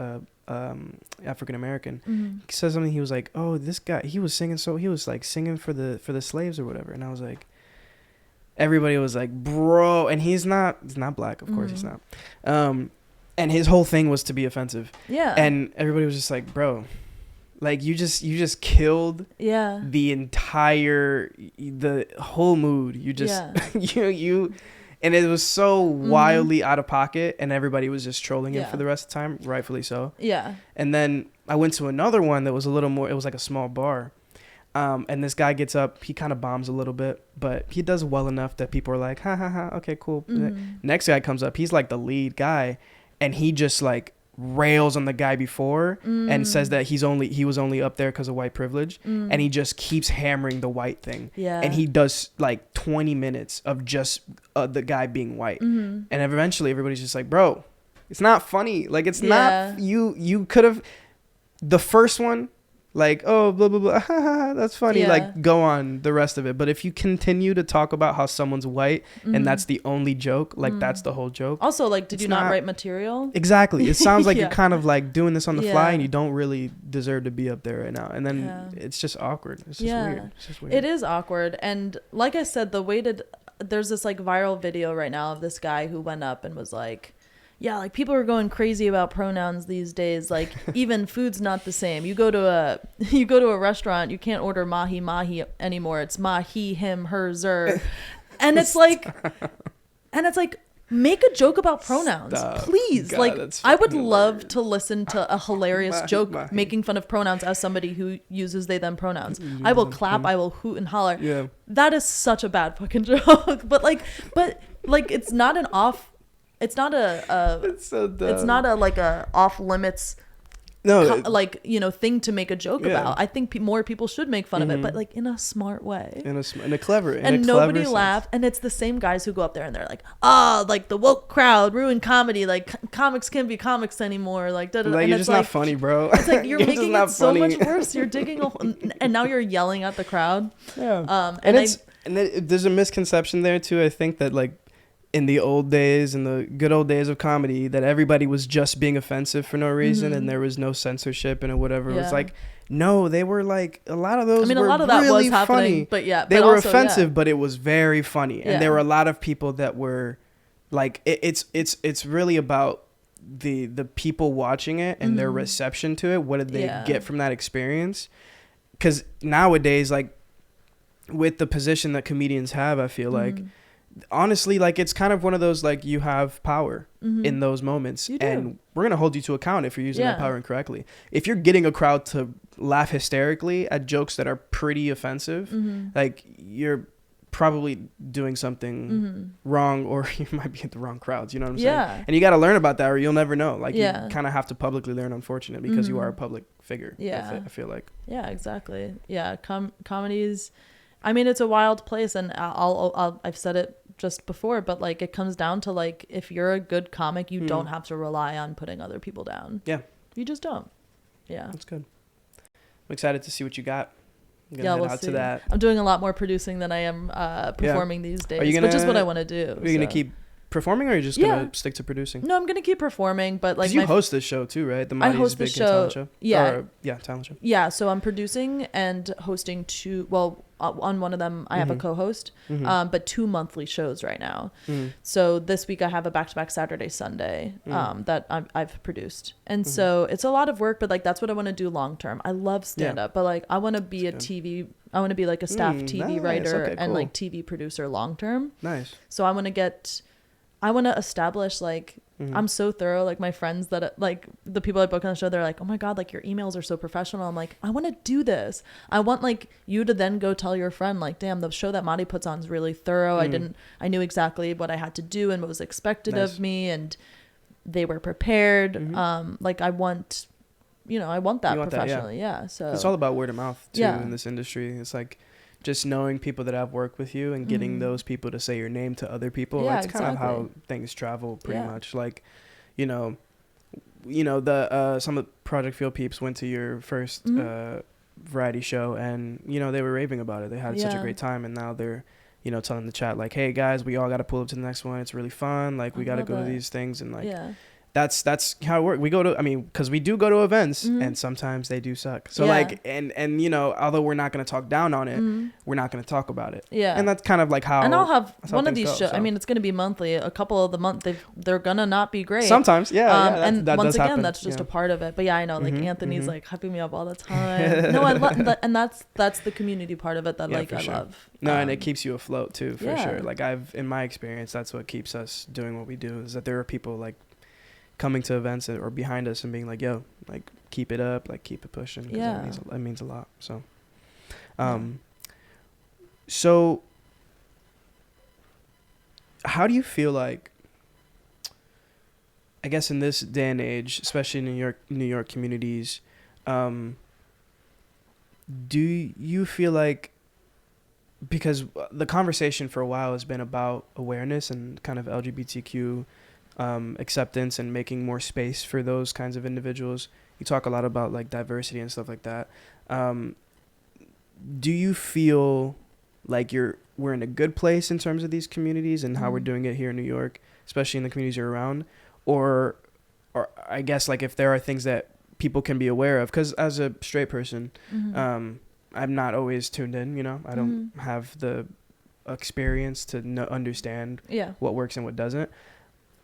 B: African American. He said something. He was like, oh, this guy, he was like singing for the slaves or whatever. And I was like, everybody was like, bro, and he's not black, of course he's not. And his whole thing was to be offensive. And everybody was just like, bro, like you just killed the whole mood. You just you and it was so wildly out of pocket, and everybody was just trolling it for the rest of the time, rightfully so. And then I went to another one that was a little more, it was like a small bar. And this guy gets up, he kind of bombs a little bit, but he does well enough that people are like, ha ha ha, okay, cool. Next guy comes up, he's like the lead guy, and he just like rails on the guy before and says that he was only up there because of white privilege, and he just keeps hammering the white thing.
A: Yeah.
B: And he does like 20 minutes of just the guy being white, and eventually everybody's just like, bro, it's not funny. Like, it's not, you could have, the first one, like, oh, blah, blah, blah, that's funny.
A: Yeah.
B: Like, go on the rest of it. But if you continue to talk about how someone's white and that's the only joke, like, that's the whole joke.
A: Also, like, did you not write material?
B: Exactly. It sounds like
A: Yeah.
B: you're kind of like doing this on the fly,
A: Yeah.
B: and you don't really deserve to be up there right now. And then it's just awkward. It's just weird. It's just weird.
A: It is awkward. And like I said, there's this like viral video right now of this guy who went up and was like, yeah, like people are going crazy about pronouns these days. Like even food's not the same. You go to a restaurant, you can't order mahi mahi anymore. It's mahi, him, her, zer. And it's like make a joke about pronouns.
B: Stop.
A: Please.
B: God,
A: like I would love
B: hilarious.
A: to listen to a hilarious
B: Mahi,
A: joke
B: mahi.
A: making fun of pronouns as somebody who uses they them pronouns. I will clap, I will hoot and holler.
B: Yeah.
A: That is such a bad fucking joke. but it's not an off it's not a
B: It's so dumb.
A: it's not a like a off limits thing to make a joke about. I think more people should make fun of it, but like in a smart way,
B: in a clever,
A: and nobody laughed. And it's the same guys who go up there and they're like, like the woke crowd ruined comedy, like comics can't be comics anymore, like da, da,
B: like,
A: and
B: you're
A: it's
B: just
A: like,
B: not funny, bro.
A: it's like you're
B: just
A: making
B: not
A: it so
B: funny.
A: much worse. You're digging and now you're yelling at the crowd.
B: There's a misconception there too. I think that like in the old days, in the good old days of comedy, that everybody was just being offensive for no reason, and there was no censorship and whatever. It was like, no, they were like, a lot of those.
A: I mean,
B: were
A: a lot of that
B: really
A: was happening,
B: funny.
A: but yeah,
B: they
A: but
B: were
A: also,
B: offensive, but it was very funny, and
A: Yeah.
B: there were a lot of people that were like, it's really about the people watching it and their reception to it. What did they get from that experience? Because nowadays, like with the position that comedians have, I feel like, honestly, like it's kind of one of those, like, you have power in those moments, and we're gonna hold you to account if you're using that power incorrectly. If you're getting a crowd to laugh hysterically at jokes that are pretty offensive, like, you're probably doing something wrong, or you might be at the wrong crowds, you know what I'm saying? And you got to learn about that, or you'll never know. Like, you kind of have to publicly learn, unfortunately, because you are a public figure. I feel like. Yeah,
A: exactly. Yeah, comedies, I mean, it's a wild place, and I've said it just before, but like it comes down to, like, if you're a good comic, you don't have to rely on putting other people down. Yeah, you just don't. Yeah, that's good.
B: I'm excited to see what you got.
A: We'll see. To that. I'm doing a lot more producing than I am performing these days, which is what I want to do.
B: Are you gonna keep performing, or are you just gonna stick to producing?
A: No, I'm gonna keep performing, but like,
B: you host this show too, right? The Motti's Big Talent Show. Talent show. Yeah,
A: so I'm producing and hosting two. Well, on one of them I have a co-host, but 2 monthly shows right now. So this week I have a back-to-back Saturday Sunday that I've produced, and so it's a lot of work, but like that's what I want to do long term. I love stand-up, but like I want to be I want to be like a staff TV writer and like TV producer long term. Nice. So I want to establish, like, I'm so thorough. Like, my friends that, like, the people I book on the show, they're like, oh my God, like, your emails are so professional. I'm like, I want to do this. I want, like, you to then go tell your friend, like, damn, the show that Motti puts on is really thorough. I knew exactly what I had to do and what was expected of me, and they were prepared. Like, I want that professionally. So
B: it's all about word of mouth too in this industry. It's like, just knowing people that have worked with you and getting those people to say your name to other people. That's kind of how things travel pretty much. Like, the some of the Project Field peeps went to your first variety show, and they were raving about it. They had such a great time, and now they're telling the chat, like, hey guys, we all got to pull up to the next one. It's really fun. Like, we got to go to these things, and like that's how it works. We go to, because we do go to events, and sometimes they do suck. So like, and although we're not going to talk down on it, we're not going to talk about it. Yeah. And that's kind of like how. And
A: I'll have one of these shows. So. I mean, it's going to be monthly. A couple of the month, they're going to not be great.
B: Sometimes,
A: and once again, that's just a part of it. But yeah, I know. Like Anthony's like hyping me up all the time. No, I love that, and that's the community part of it that I love.
B: No, and it keeps you afloat too, for sure. Like, in my experience, that's what keeps us doing what we do, is that there are people like coming to events or behind us and being like, yo, like, keep it up, like, keep it pushing, because it means a lot. So so how do you feel like I guess in this day and age, especially in New York communities, do you feel like, because the conversation for a while has been about awareness and kind of LGBTQ acceptance and making more space for those kinds of individuals. You talk a lot about like diversity and stuff like that. Do you feel like we're in a good place in terms of these communities and how we're doing it here in New York, especially in the communities you're around? Or I guess like if there are things that people can be aware of, because as a straight person, I'm not always tuned in, you know, I don't have the experience to understand what works and what doesn't.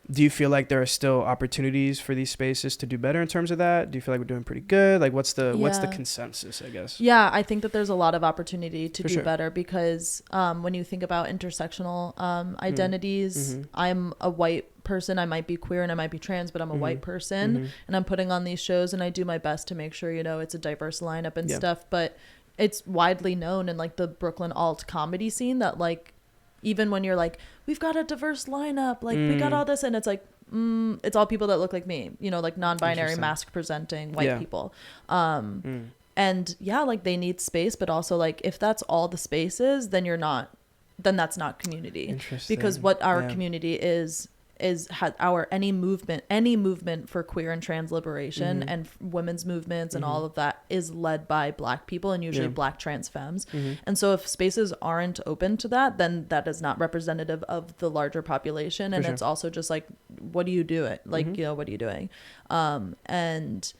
B: Do you feel like there are still opportunities for these spaces to do better in terms of that? Do you feel like we're doing pretty good? Like what's the consensus, I guess?
A: Yeah, I think that there's a lot of opportunity to
B: For
A: do
B: sure.
A: better because when you think about intersectional identities, I'm a white person. I might be queer and I might be trans, but I'm a white person and I'm putting on these shows and I do my best to make sure, you know, it's a diverse lineup and stuff. But it's widely known in like the Brooklyn alt comedy scene that like, even when you're like, we've got a diverse lineup, like we got all this, and it's like, it's all people that look like me, you know, like non-binary, mask presenting white people. And yeah, like they need space, but also like if that's all the spaces, then that's not community.
B: Interesting.
A: Because what our community is any movement for queer and trans liberation and women's movements and all of that is led by Black people and usually Black trans femmes. And so if spaces aren't open to that, then that is not representative of the larger population. And it's also just like, what do you do it? Like, you know, what are you doing? And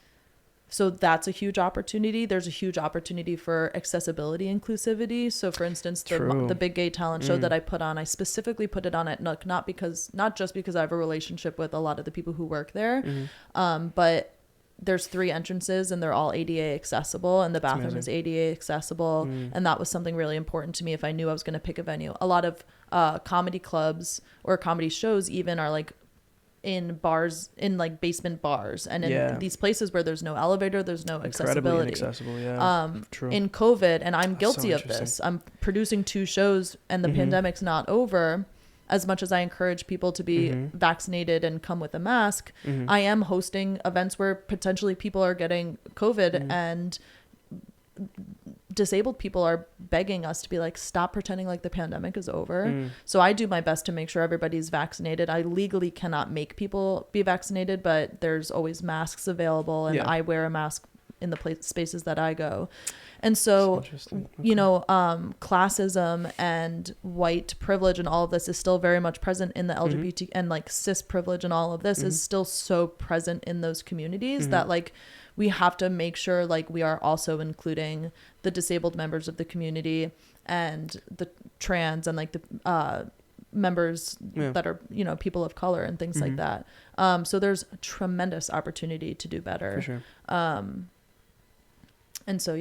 A: so that's a huge opportunity. There's a huge opportunity for accessibility inclusivity. So for instance, the Big Gay Talent Show that I put on, I specifically put it on at Nook, not just because I have a relationship with a lot of the people who work there, but there's 3 entrances and they're all ADA accessible and the bathroom is ADA accessible. And that was something really important to me if I knew I was going to pick a venue. A lot of comedy clubs or comedy shows even are like in bars, in like basement bars and in these places where there's no elevator, there's no accessibility.
B: Inaccessible, True.
A: In COVID, and I'm guilty of this, I'm producing 2 shows and the pandemic's not over. As much as I encourage people to be vaccinated and come with a mask, I am hosting events where potentially people are getting COVID and disabled people are begging us to be like, stop pretending like the pandemic is over. So I do my best to make sure everybody's vaccinated. I legally cannot make people be vaccinated, but there's always masks available and I wear a mask in the spaces that I go. And so, you know, classism and white privilege and all of this is still very much present in the LGBT and like cis privilege and all of this is still so present in those communities that like we have to make sure like we are also including the disabled members of the community and the trans and like the members that are, you know, people of color and things like that. So there's a tremendous opportunity to do better.
B: For sure.
A: And so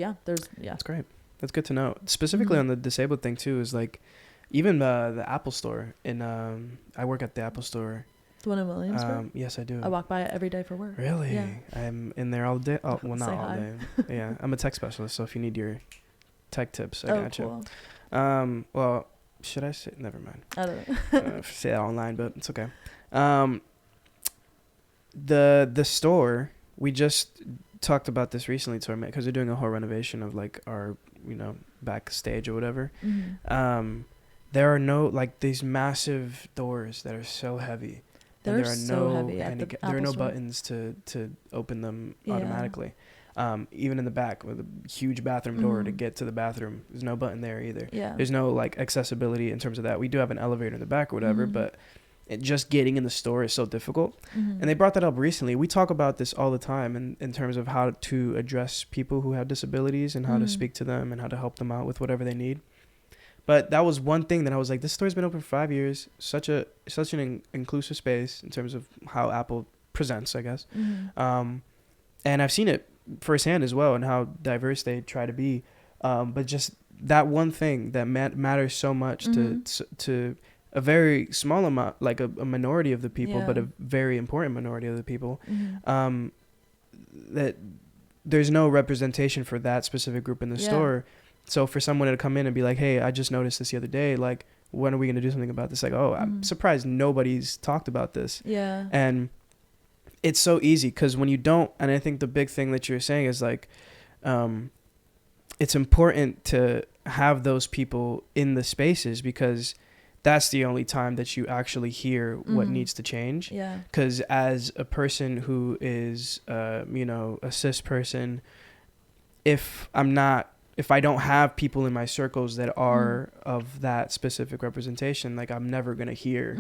A: that's
B: great. That's good to know. Specifically on the disabled thing too is like even the Apple store in I work at the Apple store.
A: The one in Williamsburg?
B: Yes, I do.
A: I walk by it every day for work.
B: Really?
A: Yeah.
B: I'm in there all day. Oh, well, not
A: Say
B: all
A: hi.
B: day. Yeah, I'm a tech specialist, so if you need your tech tips, I got you.
A: Cool.
B: Well, should I say? Never mind.
A: I don't know.
B: Say that online, but it's okay. The store, we just talked about this recently to our mate because we're doing a whole renovation of like our, you know, backstage or whatever. There are no like these massive doors that are so heavy.
A: They're
B: and there are
A: so
B: no
A: heavy at the
B: there are
A: Apple
B: no
A: store.
B: buttons to open them automatically. Even in the back with a huge bathroom door to get to the bathroom, there's no button there either. There's no like accessibility in terms of that. We do have an elevator in the back or whatever, but just getting in the store is so difficult. And they brought that up recently. We talk about this all the time in terms of how to address people who have disabilities and how to speak to them and how to help them out with whatever they need. But that was one thing that I was like, this store's been open for 5 years. Such an inclusive space in terms of how Apple presents, I guess. And I've seen it firsthand as well and how diverse they try to be. But just that one thing that matters so much to a very small amount, like a minority of the people, but a very important minority of the people, that there's no representation for that specific group in the store. So for someone to come in and be like, hey, I just noticed this the other day, like, when are we going to do something about this? Like, oh, I'm surprised nobody's talked about this. And it's so easy because when you don't, and I think the big thing that you're saying is like, it's important to have those people in the spaces because that's the only time that you actually hear what needs to change.
A: Yeah.
B: Because as a person who is, a cis person, if I don't have people in my circles that are of that specific representation, like I'm never going to hear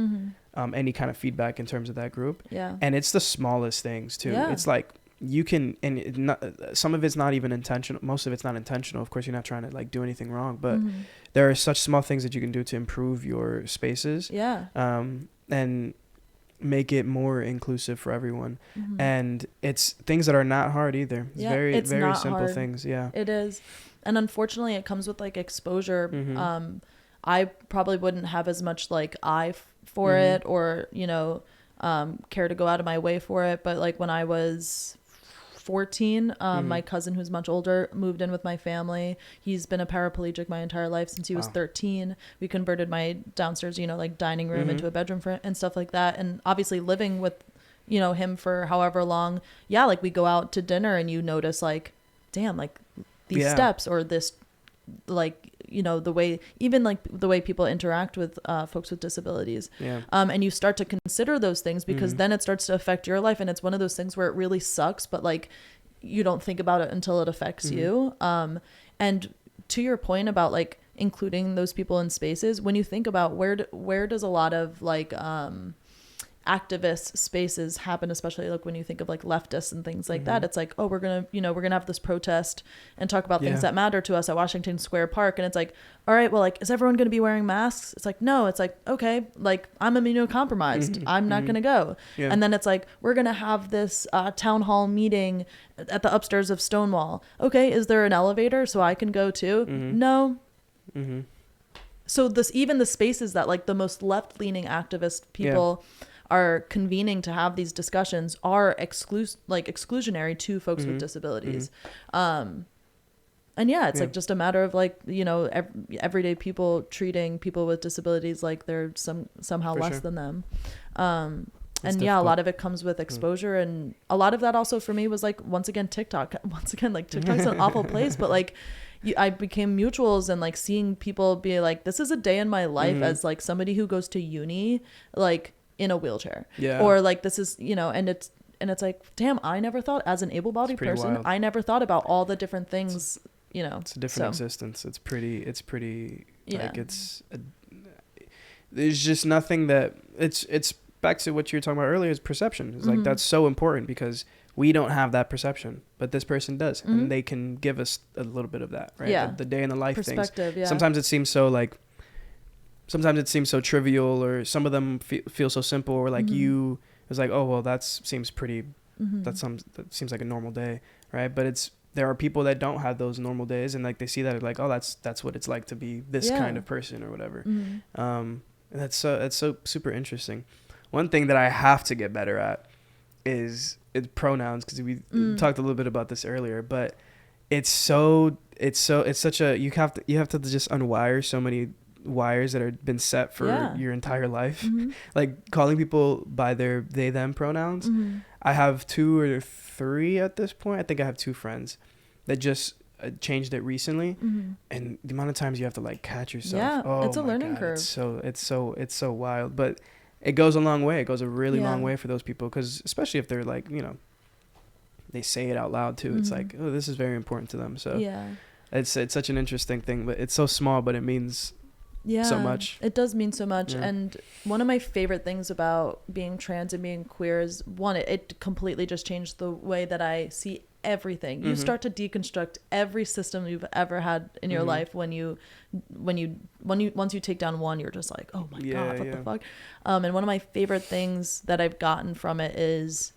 B: any kind of feedback in terms of that group.
A: Yeah.
B: And it's the smallest things too.
A: Yeah.
B: It's like you can, some of it's not even intentional. Most of it's not intentional. Of course, you're not trying to like do anything wrong, but there are such small things that you can do to improve your spaces.
A: Yeah.
B: And make it more inclusive for everyone. And it's things that are not hard either. It's very simple hard. Things. Yeah,
A: it is. And unfortunately it comes with like exposure. I probably wouldn't have as much like eye for it or, care to go out of my way for it. But like when I was 14, my cousin, who's much older, moved in with my family. He's been a paraplegic my entire life since he was 13. We converted my downstairs, like dining room into a bedroom and stuff like that. And obviously living with, him for however long. Yeah. Like we go out to dinner and you notice like, damn, like these steps or this, like, the way people interact with folks with disabilities. Yeah. And you start to consider those things because then it starts to affect your life. And it's one of those things where it really sucks, but like you don't think about it until it affects you. And to your point about like including those people in spaces, when you think about where does a lot of like activist spaces happen, especially like when you think of like leftists and things like that, it's like, oh, we're gonna have this protest and talk about things that matter to us at Washington Square Park, and it's like, all right, well, like, is everyone gonna be wearing masks? It's like, no. It's like, okay, like I'm immunocompromised, I'm not gonna go. And then it's like, we're gonna have this town hall meeting at the upstairs of Stonewall. Okay, is there an elevator so I can go too? No. So even the spaces that like the most left-leaning activist people are convening to have these discussions are exclusionary to folks with disabilities. And it's like just a matter of like, everyday people treating people with disabilities like they're somehow less than them. And difficult. A lot of it comes with exposure. And a lot of that also for me was like, once again, TikTok. Once again, like TikTok's an awful place, but like I became mutuals and like seeing people be like, this is a day in my life as like somebody who goes to uni, like in a wheelchair, or like this is, and it's like, damn, I never thought as an able-bodied person, wild. I never thought about all the different things,
B: it's a different existence. It's pretty like there's just nothing that it's back to what you were talking about earlier is perception. It's like, that's so important because we don't have that perception, but this person does, and they can give us a little bit of that, right? The day in the life
A: perspective
B: things. Sometimes it seems so trivial, or some of them feel so simple, or like it's like, oh, well, that seems pretty, that seems like a normal day, right? But there are people that don't have those normal days, and like they see that like, oh, that's what it's like to be this kind of person or whatever. And that's so super interesting. One thing that I have to get better at is pronouns, because we talked a little bit about this earlier, but it's such a you have to just unwire so many wires that have been set for your entire life. Like calling people by their they them pronouns. I have 2 or 3 at this point. I think I have 2 friends that just changed it recently, and the amount of times you have to like catch yourself.
A: It's a learning curve.
B: It's so wild, but it goes a long way. It goes a really long way for those people, because especially if they're like, they say it out loud too. It's like, oh, this is very important to them. So it's such an interesting thing, but it's so small, but it means so much.
A: It does mean so much. And one of my favorite things about being trans and being queer is, one, it completely just changed the way that I see everything. You start to deconstruct every system you've ever had in your life once you take down one, you're just like, oh my god, what the fuck. And one of my favorite things that I've gotten from it is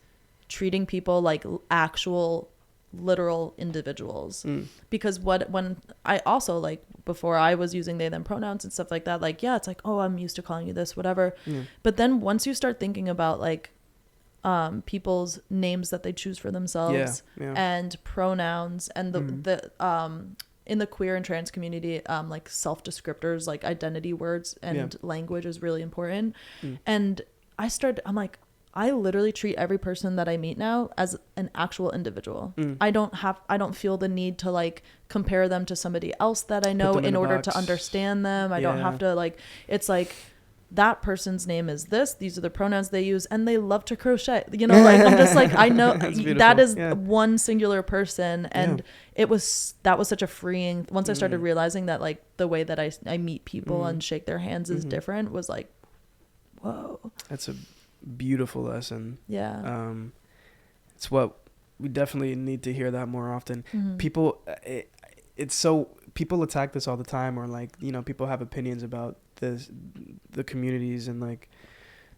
A: treating people like actual literal individuals. Because when I also, like, before I was using they them pronouns and stuff like that, like, it's like, oh, I'm used to calling you this, whatever. But then once you start thinking about like people's names that they choose for themselves and pronouns and the in the queer and trans community, like self-descriptors, like identity words and language is really important. And I'm like, I literally treat every person that I meet now as an actual individual. I don't feel the need to like compare them to somebody else that I know in order to understand them. I don't have to like, it's like, that person's name is this, these are the pronouns they use, and they love to crochet, you know, like I'm just like, I know that is one singular person. And that was such a freeing, once I started realizing that like the way that I meet people and shake their hands is different, was like, whoa,
B: that's a beautiful lesson. It's what we definitely need to hear that more often. People people attack this all the time, or like, you know, people have opinions about the communities and like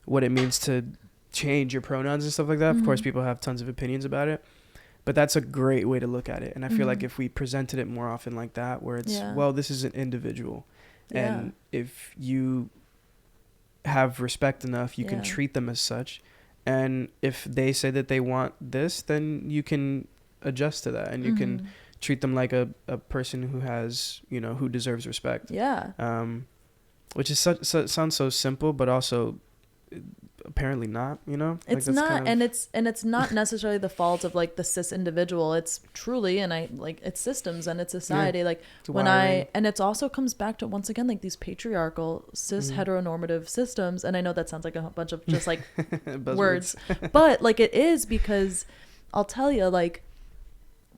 B: what it means to change your pronouns and stuff like that. Of course, people have tons of opinions about it, but that's a great way to look at it. And I feel like if we presented it more often like that, where it's well, this is an individual, and if you have respect enough, you can treat them as such, and if they say that they want this, then you can adjust to that, and you can treat them like a person who has, you know, who deserves respect. Which is sounds so simple, but also apparently not, you know.
A: It's like not, and it's not necessarily the fault of like the cis individual. It's truly, and I like, it's systems and it's society. Like when and it's also comes back to, once again, like these patriarchal cis heteronormative systems. And I know that sounds like a bunch of just like words, but like it is, because I'll tell you, like,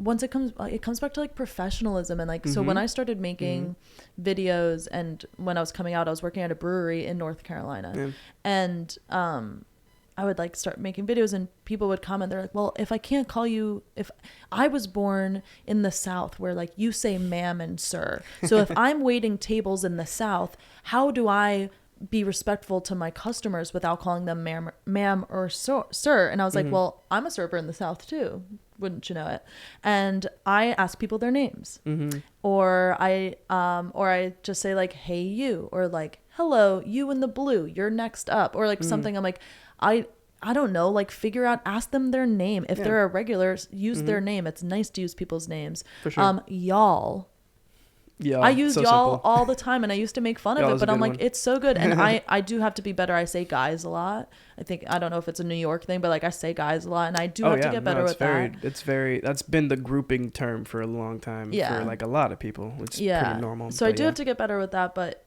A: once it comes back to like professionalism, and like, so when I started making videos, and when I was coming out, I was working at a brewery in North Carolina, and I would like start making videos, and people would comment, they're like, well, if I can't call you, if I was born in the South where like you say ma'am and sir, so if I'm waiting tables in the South, how do I be respectful to my customers without calling them ma'am or sir? And I was like, well, I'm a server in the South too, wouldn't you know it? And I ask people their names, or I just say like, hey you, or like, hello you in the blue, you're next up, or like something. I'm like, I don't know, like figure out, ask them their name. If they're a regular, use their name. It's nice to use people's names. For sure. Y'all. Yeah, I use y'all all the time, and I used to make fun of it, but I'm like, it's so good. And I do have to be better. I say guys a lot. I don't know if it's a New York thing, but like I say guys a lot, and I do have to get better with that.
B: That's been the grouping term for a long time for like a lot of people. It's pretty normal.
A: So I do have to get better with that, but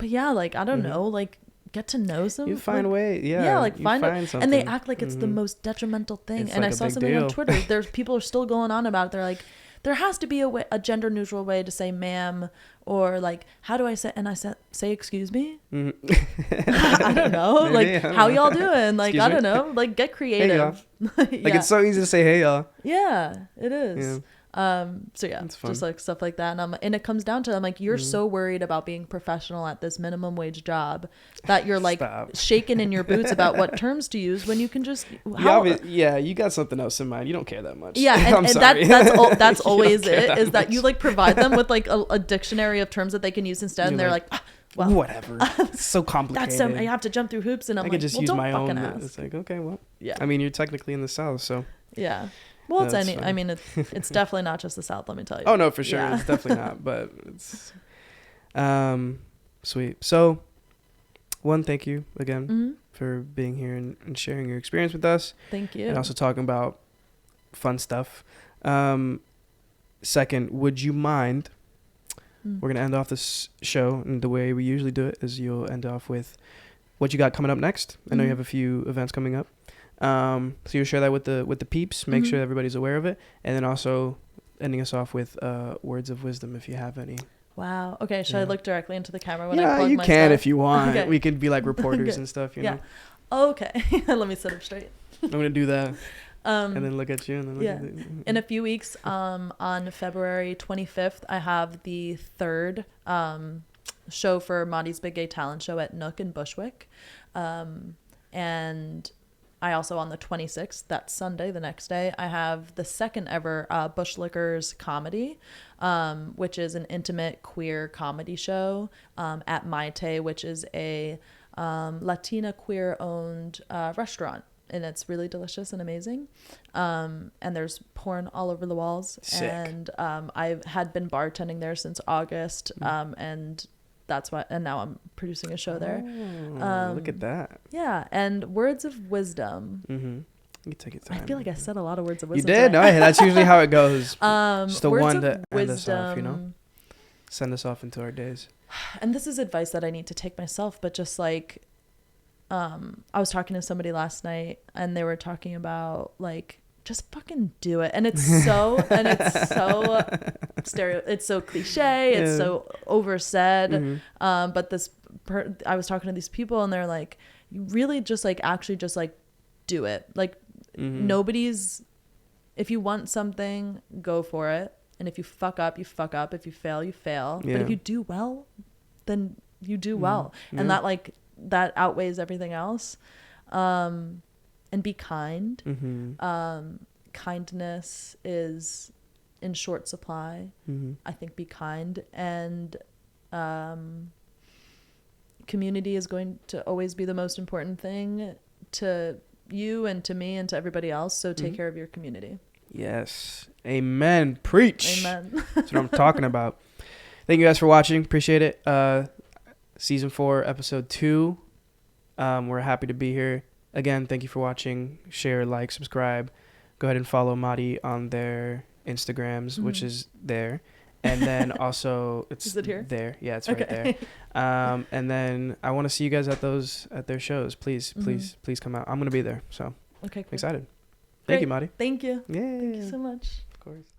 A: yeah, like I don't know, like get to know some.
B: You find a way,
A: like find something, and they act like it's the most detrimental thing. It's and like I saw something on Twitter. There's people are still going on about it. They're like, there has to be a gender neutral way to say ma'am, or like, how do I say, and I said, say excuse me. I don't know. Maybe, like, how y'all doing? Like, I don't know. Like, get creative.
B: Hey, like, it's so easy to say hey y'all.
A: Yeah, it is. So yeah, just like stuff like that. And it comes down to, I'm like, you're so worried about being professional at this minimum wage job that you're like shaking in your boots about what terms to use, when you can just
B: you got something else in mind. You don't care that much.
A: And that's always it, is that you like provide them with like a dictionary of terms that they can use instead, and they're like well,
B: whatever. It's so complicated.
A: I have to jump through hoops, and I
B: can just use my own. It's like, okay, well, I mean, you're technically in the South, so
A: yeah. Well, I mean, it's definitely not just the South, let me tell you.
B: Oh, no, for sure. It's definitely not, but it's sweet. So, thank you again for being here and sharing your experience with us.
A: Thank you.
B: And also talking about fun stuff. Second, would you mind, we're going to end off this show, and the way we usually do it is you'll end off with what you got coming up next. I know you have a few events coming up. So you'll share that with the peeps, make sure everybody's aware of it, and then also ending us off with words of wisdom if you have any.
A: Wow. Okay, should I look directly into the camera when I plug my
B: you can
A: stuff?
B: If you want. Okay. We could be like reporters and stuff, you know.
A: Okay. Let me sit up straight.
B: I'm gonna do that. And then look at you, and then look at
A: in a few weeks, on February 25th, I have the third show for Motti's Big Gay Talent Show at Nook in Bushwick, and I also, on the 26th, that's Sunday, the next day, I have the second ever Bushlickers comedy, which is an intimate queer comedy show at Maite, which is a Latina queer owned restaurant. And it's really delicious and amazing. And there's porn all over the walls.
B: Sick.
A: And I had been bartending there since August. And that's why, and now I'm producing a show there.
B: Look at that.
A: Yeah, and words of wisdom.
B: You can take your time.
A: I feel like I said a lot of words of
B: You
A: wisdom.
B: did? No, that's usually how it goes. Just the
A: words
B: one
A: of
B: to end us
A: wisdom.
B: off, you know? Send us off into our days.
A: And this is advice that I need to take myself, but just like, I was talking to somebody last night and they were talking about like, just fucking do it. And it's so, it's so cliche.
B: Yeah.
A: It's so oversaid. But I was talking to these people and they're like, you really just like, actually just like do it. Like if you want something, go for it. And if you fuck up, you fuck up. If you fail, you fail.
B: Yeah.
A: But if you do well, then you do well. And that outweighs everything else. And be kind. Kindness is in short supply. I think be kind. And community is going to always be the most important thing to you and to me and to everybody else. So take care of your community.
B: Yes. Amen. Preach.
A: Amen.
B: That's what I'm talking about. Thank you guys for watching. Appreciate it. Season 4, episode 2. We're happy to be here. Again, thank you for watching. Share, like, subscribe. Go ahead and follow Motti on their Instagrams, which is there. And then also it's
A: is it here?
B: There. Yeah, it's right there. And then I want to see you guys at their shows. Please come out. I'm going to be there. So
A: okay, cool.
B: excited. Thank you, Motti.
A: Thank you.
B: Yeah.
A: Thank you so much.
B: Of course.